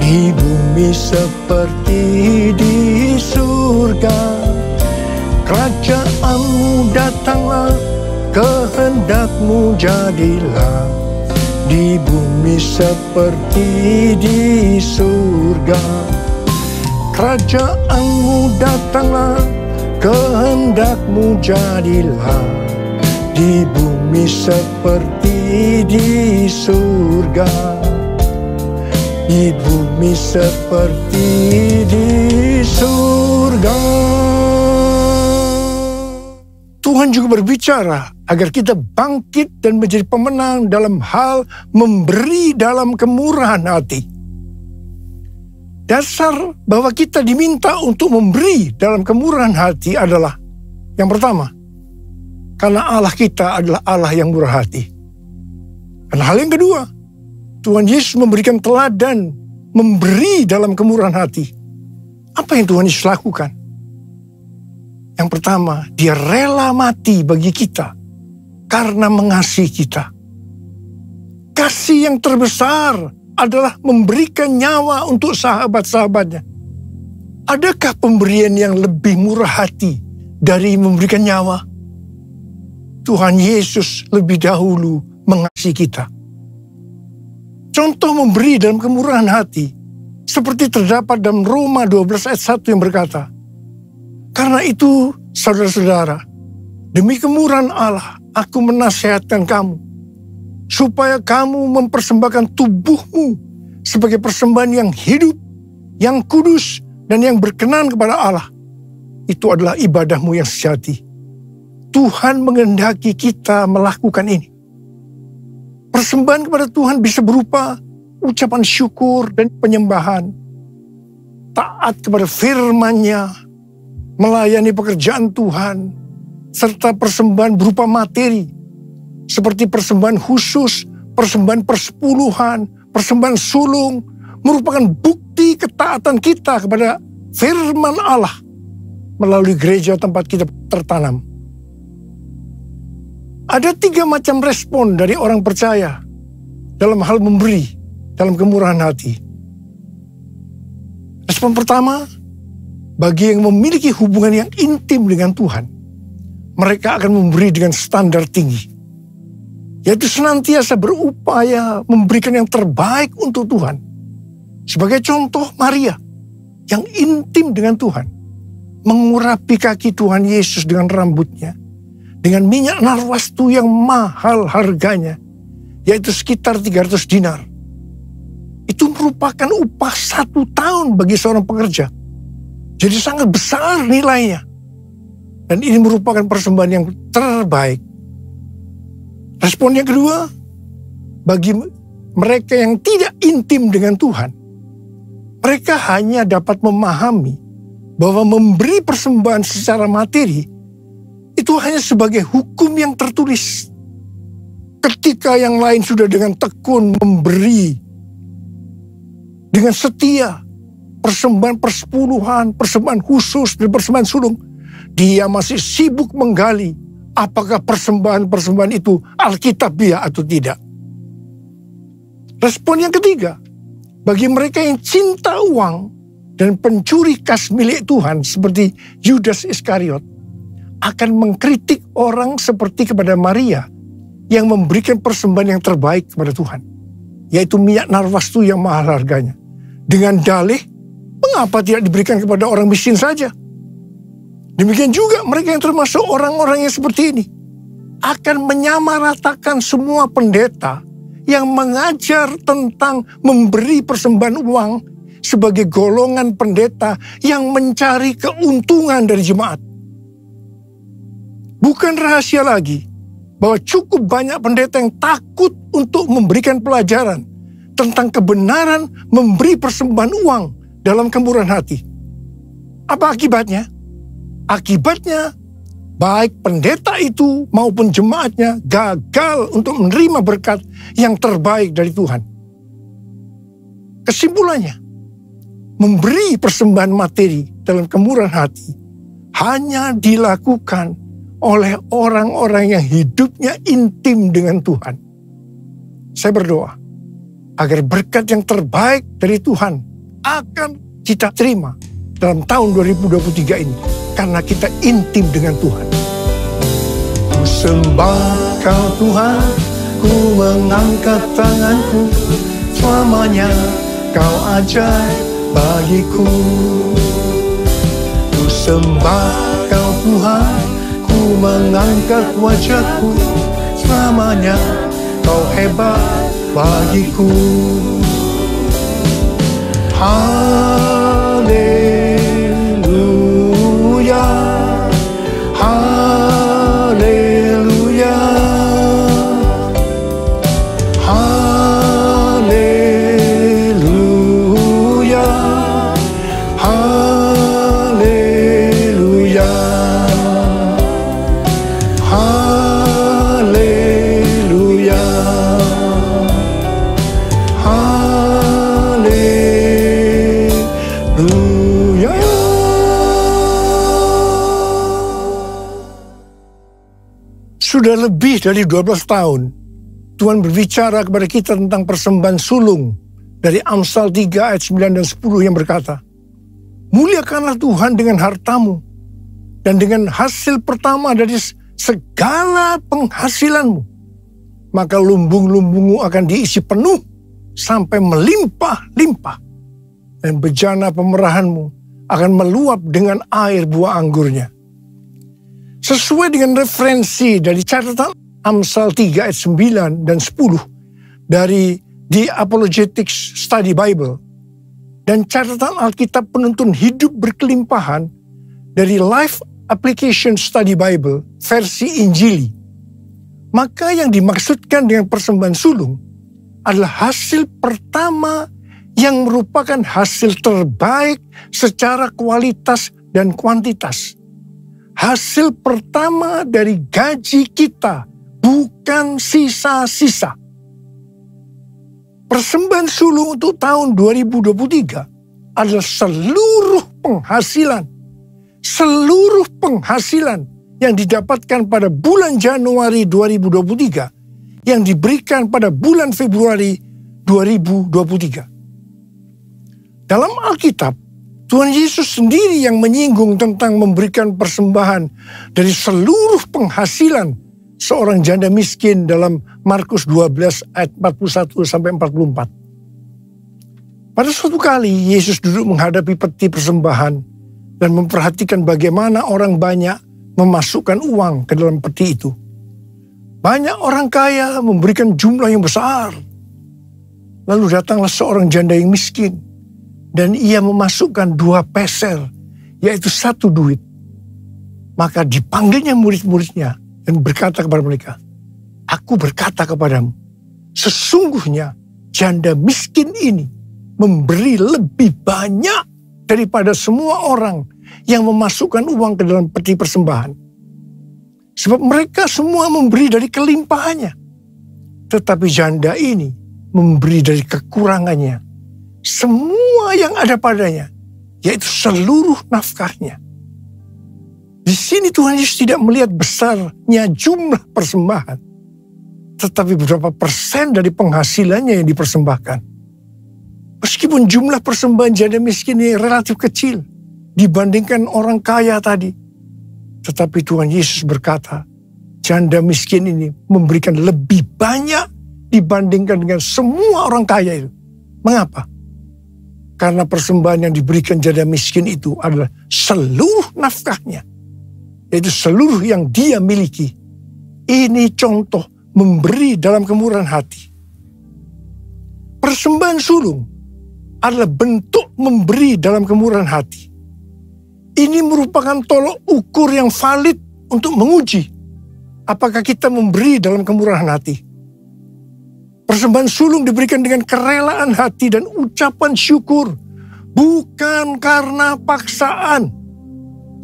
di bumi seperti di surga. Kerajaanmu datanglah, kehendakmu jadilah, di bumi seperti di surga. Kerajaanmu datanglah, kehendakmu jadilah, di bumi seperti di surga. Di bumi seperti di surga. Tuhan juga berbicara agar kita bangkit dan menjadi pemenang dalam hal memberi dalam kemurahan hati. Dasar bahwa kita diminta untuk memberi dalam kemurahan hati adalah, yang pertama, karena Allah kita adalah Allah yang murah hati. Dan hal yang kedua, Tuhan Yesus memberikan teladan memberi dalam kemurahan hati. Apa yang Tuhan Yesus lakukan? Yang pertama, dia rela mati bagi kita karena mengasihi kita. Kasih yang terbesar adalah memberikan nyawa untuk sahabat-sahabatnya. Adakah pemberian yang lebih murah hati dari memberikan nyawa? Tuhan Yesus lebih dahulu mengasihi kita. Contoh memberi dalam kemurahan hati, seperti terdapat dalam Roma 12 ayat 1 yang berkata, karena itu, saudara-saudara, demi kemurahan Allah, aku menasihatkan kamu, supaya kamu mempersembahkan tubuhmu sebagai persembahan yang hidup, yang kudus, dan yang berkenan kepada Allah. Itu adalah ibadahmu yang sejati. Tuhan menghendaki kita melakukan ini. Persembahan kepada Tuhan bisa berupa ucapan syukur dan penyembahan, taat kepada firman-Nya, melayani pekerjaan Tuhan, serta persembahan berupa materi, seperti persembahan khusus, persembahan persepuluhan, persembahan sulung merupakan bukti ketaatan kita kepada firman Allah melalui gereja tempat kita tertanam. Ada 3 macam respon dari orang percaya dalam hal memberi, dalam kemurahan hati. Respon pertama, bagi yang memiliki hubungan yang intim dengan Tuhan, mereka akan memberi dengan standar tinggi, yaitu senantiasa berupaya memberikan yang terbaik untuk Tuhan. Sebagai contoh, Maria yang intim dengan Tuhan, mengurapi kaki Tuhan Yesus dengan rambutnya, dengan minyak narwastu yang mahal harganya, yaitu sekitar 300 dinar. Itu merupakan upah 1 tahun bagi seorang pekerja. Jadi sangat besar nilainya. Dan ini merupakan persembahan yang terbaik. Respon yang kedua, bagi mereka yang tidak intim dengan Tuhan, mereka hanya dapat memahami bahwa memberi persembahan secara materi itu hanya sebagai hukum yang tertulis. Ketika yang lain sudah dengan tekun memberi, dengan setia, persembahan persepuluhan, persembahan khusus, dan persembahan sulung, dia masih sibuk menggali apakah persembahan-persembahan itu alkitabiah atau tidak. Respon yang ketiga, bagi mereka yang cinta uang dan pencuri kas milik Tuhan seperti Yudas Iskariot, akan mengkritik orang seperti kepada Maria yang memberikan persembahan yang terbaik kepada Tuhan, yaitu minyak narwastu yang mahal harganya. Dengan dalih, mengapa tidak diberikan kepada orang miskin saja? Demikian juga mereka yang termasuk orang-orang yang seperti ini akan menyamaratakan semua pendeta yang mengajar tentang memberi persembahan uang sebagai golongan pendeta yang mencari keuntungan dari jemaat. Bukan rahasia lagi bahwa cukup banyak pendeta yang takut untuk memberikan pelajaran tentang kebenaran memberi persembahan uang dalam kemurahan hati. Apa akibatnya? Akibatnya, baik pendeta itu maupun jemaatnya gagal untuk menerima berkat yang terbaik dari Tuhan. Kesimpulannya, memberi persembahan materi dalam kemurahan hati hanya dilakukan oleh orang-orang yang hidupnya intim dengan Tuhan. Saya berdoa agar berkat yang terbaik dari Tuhan akan kita terima dalam tahun 2023 ini, karena kita intim dengan Tuhan. Ku sembah Kau Tuhan, ku mengangkat tanganku, selamanya Kau ajaib bagiku. Ku sembah Kau Tuhan, ku mengangkat wajahku, selamanya Kau hebat bagiku. Haleluya, haleluya, haleluya, haleluya, haleluya, haleluya. Sudah lebih dari 12 tahun Tuhan berbicara kepada kita tentang persembahan sulung dari Amsal 3 ayat 9 dan 10 yang berkata, muliakanlah Tuhan dengan hartamu dan dengan hasil pertama dari segala penghasilanmu, maka lumbung-lumbungmu akan diisi penuh sampai melimpah-limpah, dan bejana pemerahanmu akan meluap dengan air buah anggurnya. Sesuai dengan referensi dari catatan Amsal 3 ayat 9 dan 10 dari The Apologetics Study Bible dan catatan Alkitab Penuntun Hidup Berkelimpahan dari Life Application Study Bible versi Injili, maka yang dimaksudkan dengan persembahan sulung adalah hasil pertama yang merupakan hasil terbaik secara kualitas dan kuantitas. Hasil pertama dari gaji kita, bukan sisa-sisa. Persembahan sulung untuk tahun 2023 adalah seluruh penghasilan yang didapatkan pada bulan Januari 2023 yang diberikan pada bulan Februari 2023. Dalam Alkitab, Tuhan Yesus sendiri yang menyinggung tentang memberikan persembahan dari seluruh penghasilan seorang janda miskin dalam Markus 12 ayat 41 sampai 44. Pada suatu kali Yesus duduk menghadapi peti persembahan dan memperhatikan bagaimana orang banyak memasukkan uang ke dalam peti itu. Banyak orang kaya memberikan jumlah yang besar. Lalu datanglah seorang janda yang miskin dan ia memasukkan 2 peser, yaitu 1 duit. Maka dipanggilnya murid-muridnya dan berkata kepada mereka, "Aku berkata kepadamu, sesungguhnya janda miskin ini memberi lebih banyak daripada semua orang yang memasukkan uang ke dalam peti persembahan. Sebab mereka semua memberi dari kelimpahannya. Tetapi janda ini memberi dari kekurangannya semua yang ada padanya, yaitu seluruh nafkahnya." Di sini Tuhan Yesus tidak melihat besarnya jumlah persembahan, tetapi berapa persen dari penghasilannya yang dipersembahkan. Meskipun jumlah persembahan janda miskin ini relatif kecil dibandingkan orang kaya tadi, tetapi Tuhan Yesus berkata, janda miskin ini memberikan lebih banyak dibandingkan dengan semua orang kaya itu. Mengapa? Karena persembahan yang diberikan janda miskin itu adalah seluruh nafkahnya, yaitu seluruh yang dia miliki. Ini contoh memberi dalam kemurahan hati. Persembahan sulung adalah bentuk memberi dalam kemurahan hati. Ini merupakan tolok ukur yang valid untuk menguji apakah kita memberi dalam kemurahan hati. Persembahan sulung diberikan dengan kerelaan hati dan ucapan syukur, bukan karena paksaan.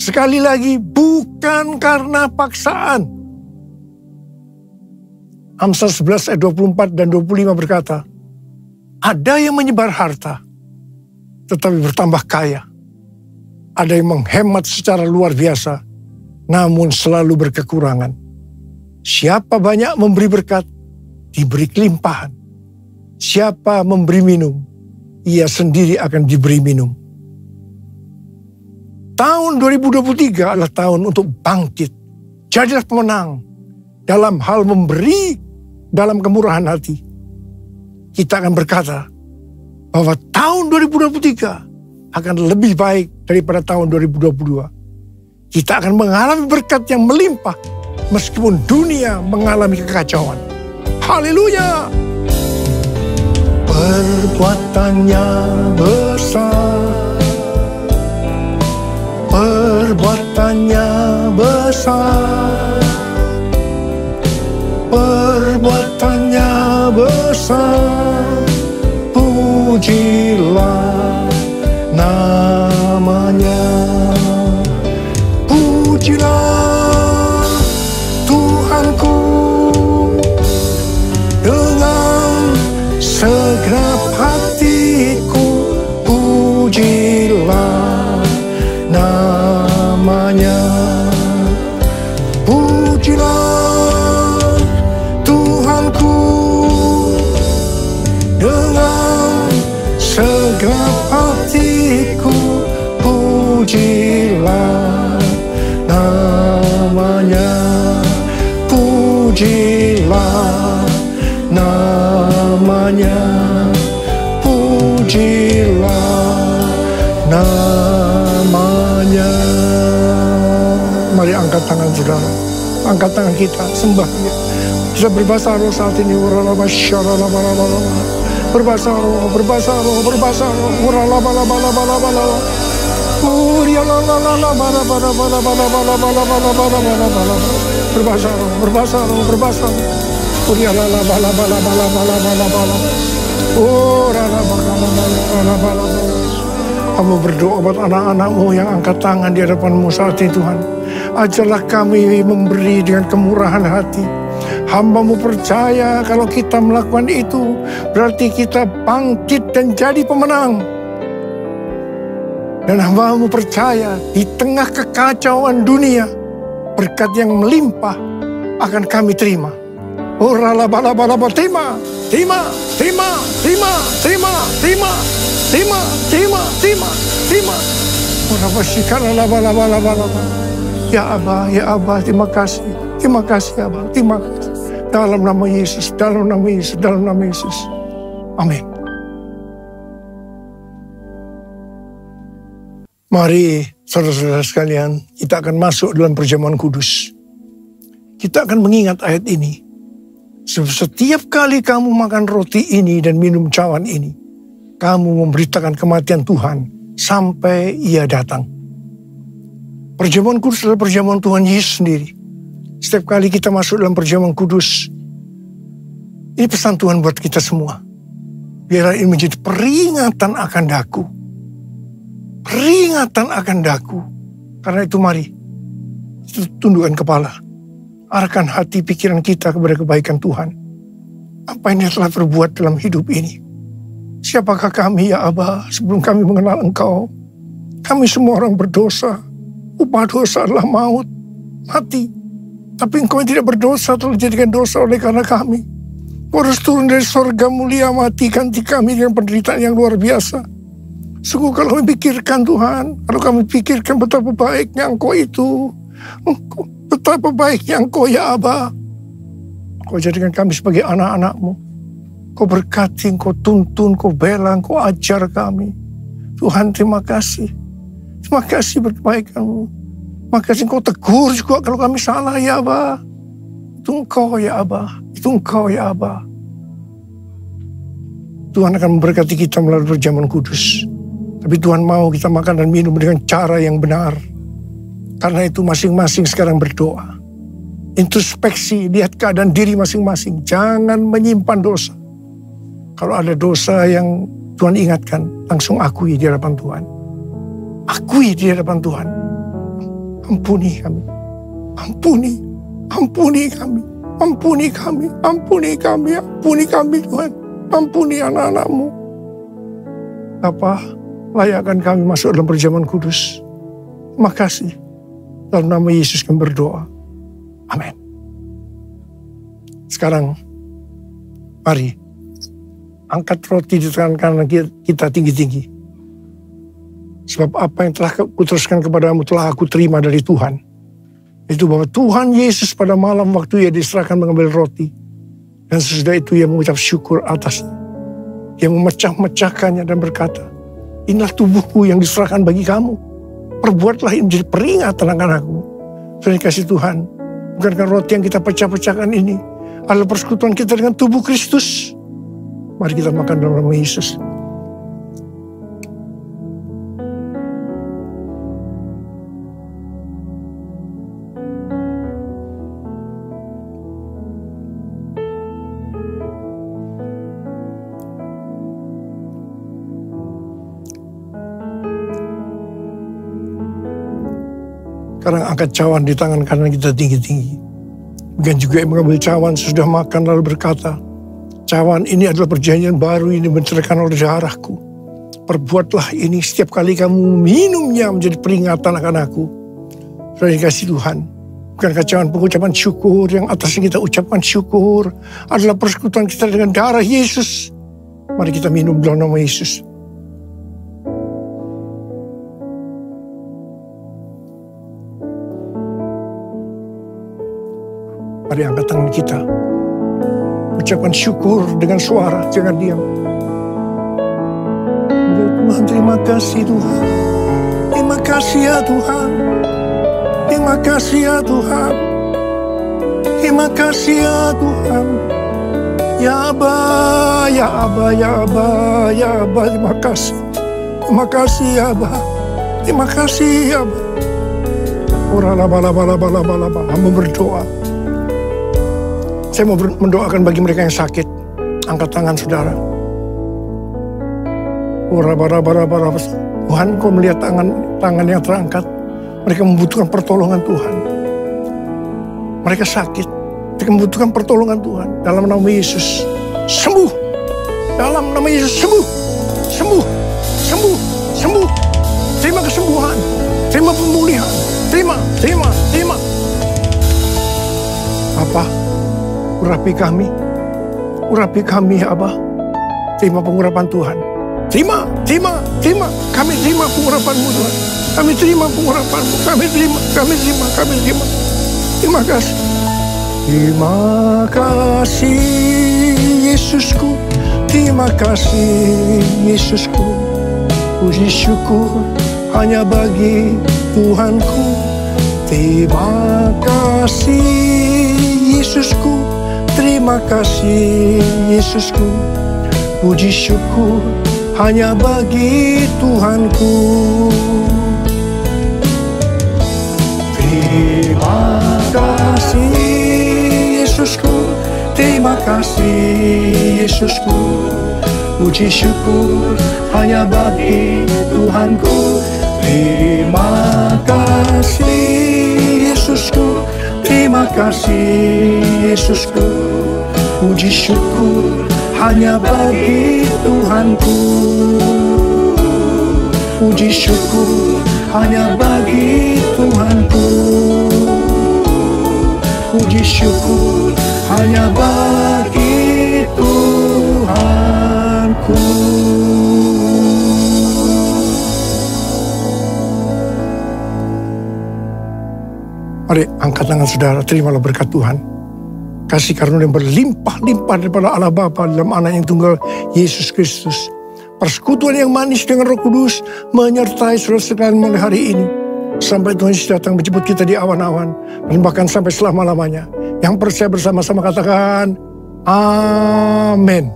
Sekali lagi, bukan karena paksaan. Amsal 11 ayat 24 dan 25 berkata, ada yang menyebar harta, tetapi bertambah kaya. Ada yang menghemat secara luar biasa, namun selalu berkekurangan. Siapa banyak memberi berkat, diberi kelimpahan. Siapa memberi minum, ia sendiri akan diberi minum. Tahun 2023 adalah tahun untuk bangkit. Jadilah pemenang dalam hal memberi dalam kemurahan hati. Kita akan berkata bahwa tahun 2023 akan lebih baik daripada tahun 2022. Kita akan mengalami berkat yang melimpah meskipun dunia mengalami kekacauan. Haleluya! Perbuatannya besar, perbuatannya besar, perbuatannya besar, pujilah namanya, pujilah Tuhanku dengan segenap hatiku, pujilah namanya, pujilah Tuhanku dengan segenap hatiku, pujilah namanya, pujilah namanya, pujilah namanya. Mari angkat tangan saudara, angkat tangan kita, sembah dia. Bisa berbahasa roh saat ini. Berbahasa roh, berbahasa roh, berbahasa roh. Berbahasa roh, berbahasa roh, berbahasa roh. Kamu berdoa buat anak-anakmu yang angkat tangan di hadapanmu saat ini Tuhan. Ajarlah kami memberi dengan kemurahan hati. Hamba-Mu percaya kalau kita melakukan itu, berarti kita bangkit dan jadi pemenang. Dan hamba-Mu percaya di tengah kekacauan dunia, berkat yang melimpah akan kami terima. Oh ralabalaba, terima. Oh rabasikana labalaba. Ya Abah, terima kasih Abah, terima kasih. Dalam nama Yesus, dalam nama Yesus. Amin. Mari saudara-saudara sekalian, kita akan masuk dalam perjamuan kudus. Kita akan mengingat ayat ini. Setiap kali kamu makan roti ini dan minum cawan ini, kamu memberitakan kematian Tuhan sampai Ia datang. Perjamuan kudus adalah perjamuan Tuhan Yesus sendiri. Setiap kali kita masuk dalam perjamuan kudus, ini pesan Tuhan buat kita semua. Biarlah ini menjadi peringatan akan daku. Peringatan akan daku. Karena itu mari, kita tundukkan kepala. Arahkan hati pikiran kita kepada kebaikan Tuhan. Apa yang Dia telah berbuat dalam hidup ini. Siapakah kami ya Abah sebelum kami mengenal Engkau? Kami semua orang berdosa. Upah dosa adalah maut, mati. Tapi Engkau yang tidak berdosa telah dijadikan dosa oleh karena kami. Engkau harus turun dari surga mulia, mati, ganti kami dengan penderitaan yang luar biasa. Sungguh kalau kami pikirkan Tuhan, kalau kami pikirkan betapa baiknya Engkau itu, betapa baiknya Engkau ya Abah. Engkau jadikan kami sebagai anak-anak-Mu. Engkau berkati, Engkau tuntun, Engkau bela, Engkau ajar kami. Tuhan terima kasih. Terima kasih berkebaikan-Mu. Terima kasih Engkau tegur juga kalau kami salah ya Abah. Itu Engkau ya Abah. Itu Engkau ya Abah. Tuhan akan memberkati kita melalui perjamuan kudus. Tapi Tuhan mau kita makan dan minum dengan cara yang benar. Karena itu masing-masing sekarang berdoa. Introspeksi, lihat keadaan diri masing-masing. Jangan menyimpan dosa. Kalau ada dosa yang Tuhan ingatkan, langsung akui di hadapan Tuhan. Akui di hadapan Tuhan. Ampuni kami. Ampuni kami. Ampuni kami Tuhan. Ampuni anak-anak-Mu. Bapa, layakkan kami masuk dalam perjamuan kudus. Terima kasih. Dalam nama Yesus kami berdoa. Amin. Sekarang, mari angkat roti di tangan kanan kita tinggi-tinggi. Sebab apa yang telah kuteruskan kepadamu telah aku terima dari Tuhan. Itu bahwa Tuhan Yesus pada malam waktu Ia diserahkan mengambil roti. Dan sesudah itu Ia mengucap syukur atasnya. Ia memecah-mecahkannya dan berkata, inilah tubuhku yang diserahkan bagi kamu. Perbuatlah ini menjadi peringatan akan aku. Terima kasih Tuhan. Bukankah roti yang kita pecah-pecahkan ini adalah persekutuan kita dengan tubuh Kristus. Mari kita makan dalam nama Yesus. Sekarang angkat cawan di tangan kanan kita tinggi-tinggi. Bukan juga yang mengambil cawan sudah makan lalu berkata, cawan ini adalah perjanjian baru ini mencerahkan oleh darahku. Perbuatlah ini setiap kali kamu minumnya menjadi peringatan akan aku. Terima kasih Tuhan. Bukankah cawan pengucapan syukur yang atasnya kita ucapkan syukur adalah persekutuan kita dengan darah Yesus. Mari kita minum dalam nama Yesus. Mari angkat tangan kita. Ucapkan syukur dengan suara, jangan diam. Tuhan, terima kasih Tuhan. Terima kasih ya Tuhan. Terima kasih ya Tuhan. Terima kasih ya Tuhan. Ya Abah, ya Abah, ya Abah, ya Abah, terima kasih. Terima kasih ya Abah. Terima kasih ya Abah. Oralabalabalabalaba, hamba berdoa. Saya mau mendoakan bagi mereka yang sakit. Angkat tangan saudara. Tuhan, Kau melihat tangan yang terangkat. Mereka membutuhkan pertolongan Tuhan. Mereka sakit. membutuhkan pertolongan Tuhan. Dalam nama Yesus, sembuh. Dalam nama Yesus, sembuh. Sembuh. Sembuh. Sembuh. Terima kesembuhan. Terima pemulihan. Terima. Apa? Urapi kami. Urapi kami, Abah. Terima pengurapan Tuhan. Terima. Kami terima pengurapan-Mu, Tuhan. Kami terima pengurapan-Mu. Kami terima. Terima kasih. Terima kasih, Yesusku. Terima kasih, Yesusku. Puji syukur hanya bagi Tuhanku. Terima kasih, Yesusku. Terima kasih, Yesusku. Puji syukur hanya bagi Tuhanku. Terima kasih, Yesusku. Terima kasih, Yesusku. Puji syukur hanya bagi Tuhanku. Terima kasih, Yesusku. Terima kasih, Yesusku. Puji syukur hanya bagi Tuhanku. Puji syukur hanya bagi Tuhanku. Puji syukur hanya bagi Tuhanku. Mari angkat tangan saudara, terimalah berkat Tuhan. Kasih karunia yang berlimpah-limpah daripada Allah Bapa dalam Anak yang tunggal Yesus Kristus. Persekutuan yang manis dengan Roh Kudus menyertai saudara sekalian mulai hari ini. Sampai Tuhan Yesus datang menjemput kita di awan-awan. Dan bahkan sampai selama-lamanya. Yang percaya bersama-sama katakan, amin.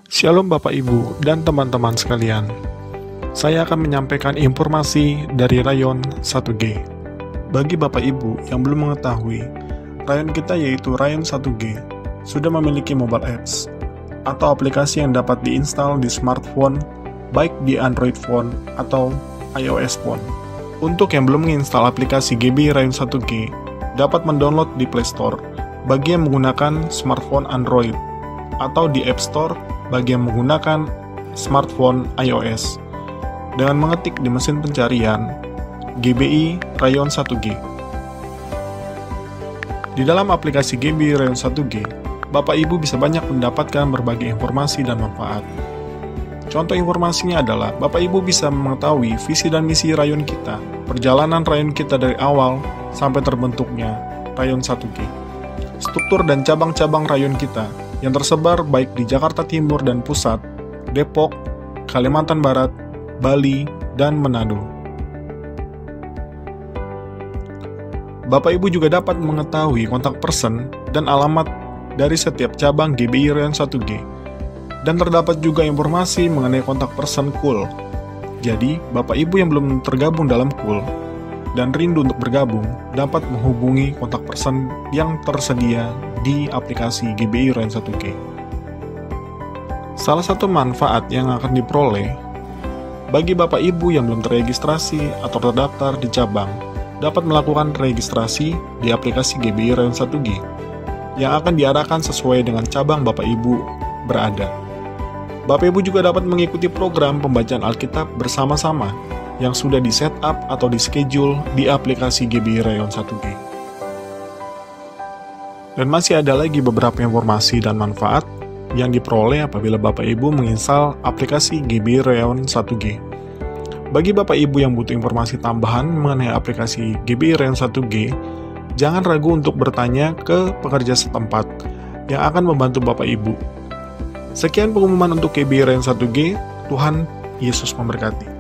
Shalom Bapak Ibu dan teman-teman sekalian. Saya akan menyampaikan informasi dari Rayon 1G. Bagi Bapak Ibu yang belum mengetahui, Rayon kita yaitu Rayon 1G sudah memiliki mobile apps atau aplikasi yang dapat diinstal di smartphone, baik di Android phone atau iOS phone. Untuk yang belum menginstal aplikasi GBI Rayon 1G, dapat mendownload di Play Store bagi yang menggunakan smartphone Android atau di App Store bagi yang menggunakan smartphone iOS dengan mengetik di mesin pencarian GBI Rayon 1G. Di dalam aplikasi GBI Rayon 1G, Bapak Ibu bisa banyak mendapatkan berbagai informasi dan manfaat. Contoh informasinya adalah Bapak Ibu bisa mengetahui visi dan misi rayon kita, perjalanan rayon kita dari awal sampai terbentuknya Rayon 1G, struktur dan cabang-cabang rayon kita yang tersebar baik di Jakarta Timur dan Pusat, Depok, Kalimantan Barat, Bali, dan Manado. Bapak Ibu juga dapat mengetahui kontak person dan alamat dari setiap cabang GBI Rayon 1G, dan terdapat juga informasi mengenai kontak person KUL. Jadi, Bapak Ibu yang belum tergabung dalam KUL dan rindu untuk bergabung, dapat menghubungi kontak person yang tersedia di aplikasi GBI Rayon 1G. Salah satu manfaat yang akan diperoleh bagi Bapak Ibu yang belum terregistrasi atau terdaftar di cabang, dapat melakukan registrasi di aplikasi GBI Rayon 1G yang akan diarahkan sesuai dengan cabang Bapak Ibu berada. Bapak Ibu juga dapat mengikuti program pembacaan Alkitab bersama-sama yang sudah di-setup atau di-schedule di aplikasi GBI Rayon 1G. Dan masih ada lagi beberapa informasi dan manfaat yang diperoleh apabila Bapak Ibu menginstal aplikasi GBI Rayon 1G. Bagi Bapak Ibu yang butuh informasi tambahan mengenai aplikasi GBI Rayon 1G, jangan ragu untuk bertanya ke pekerja setempat yang akan membantu Bapak Ibu. Sekian pengumuman untuk GBI Rayon 1G. Tuhan Yesus memberkati.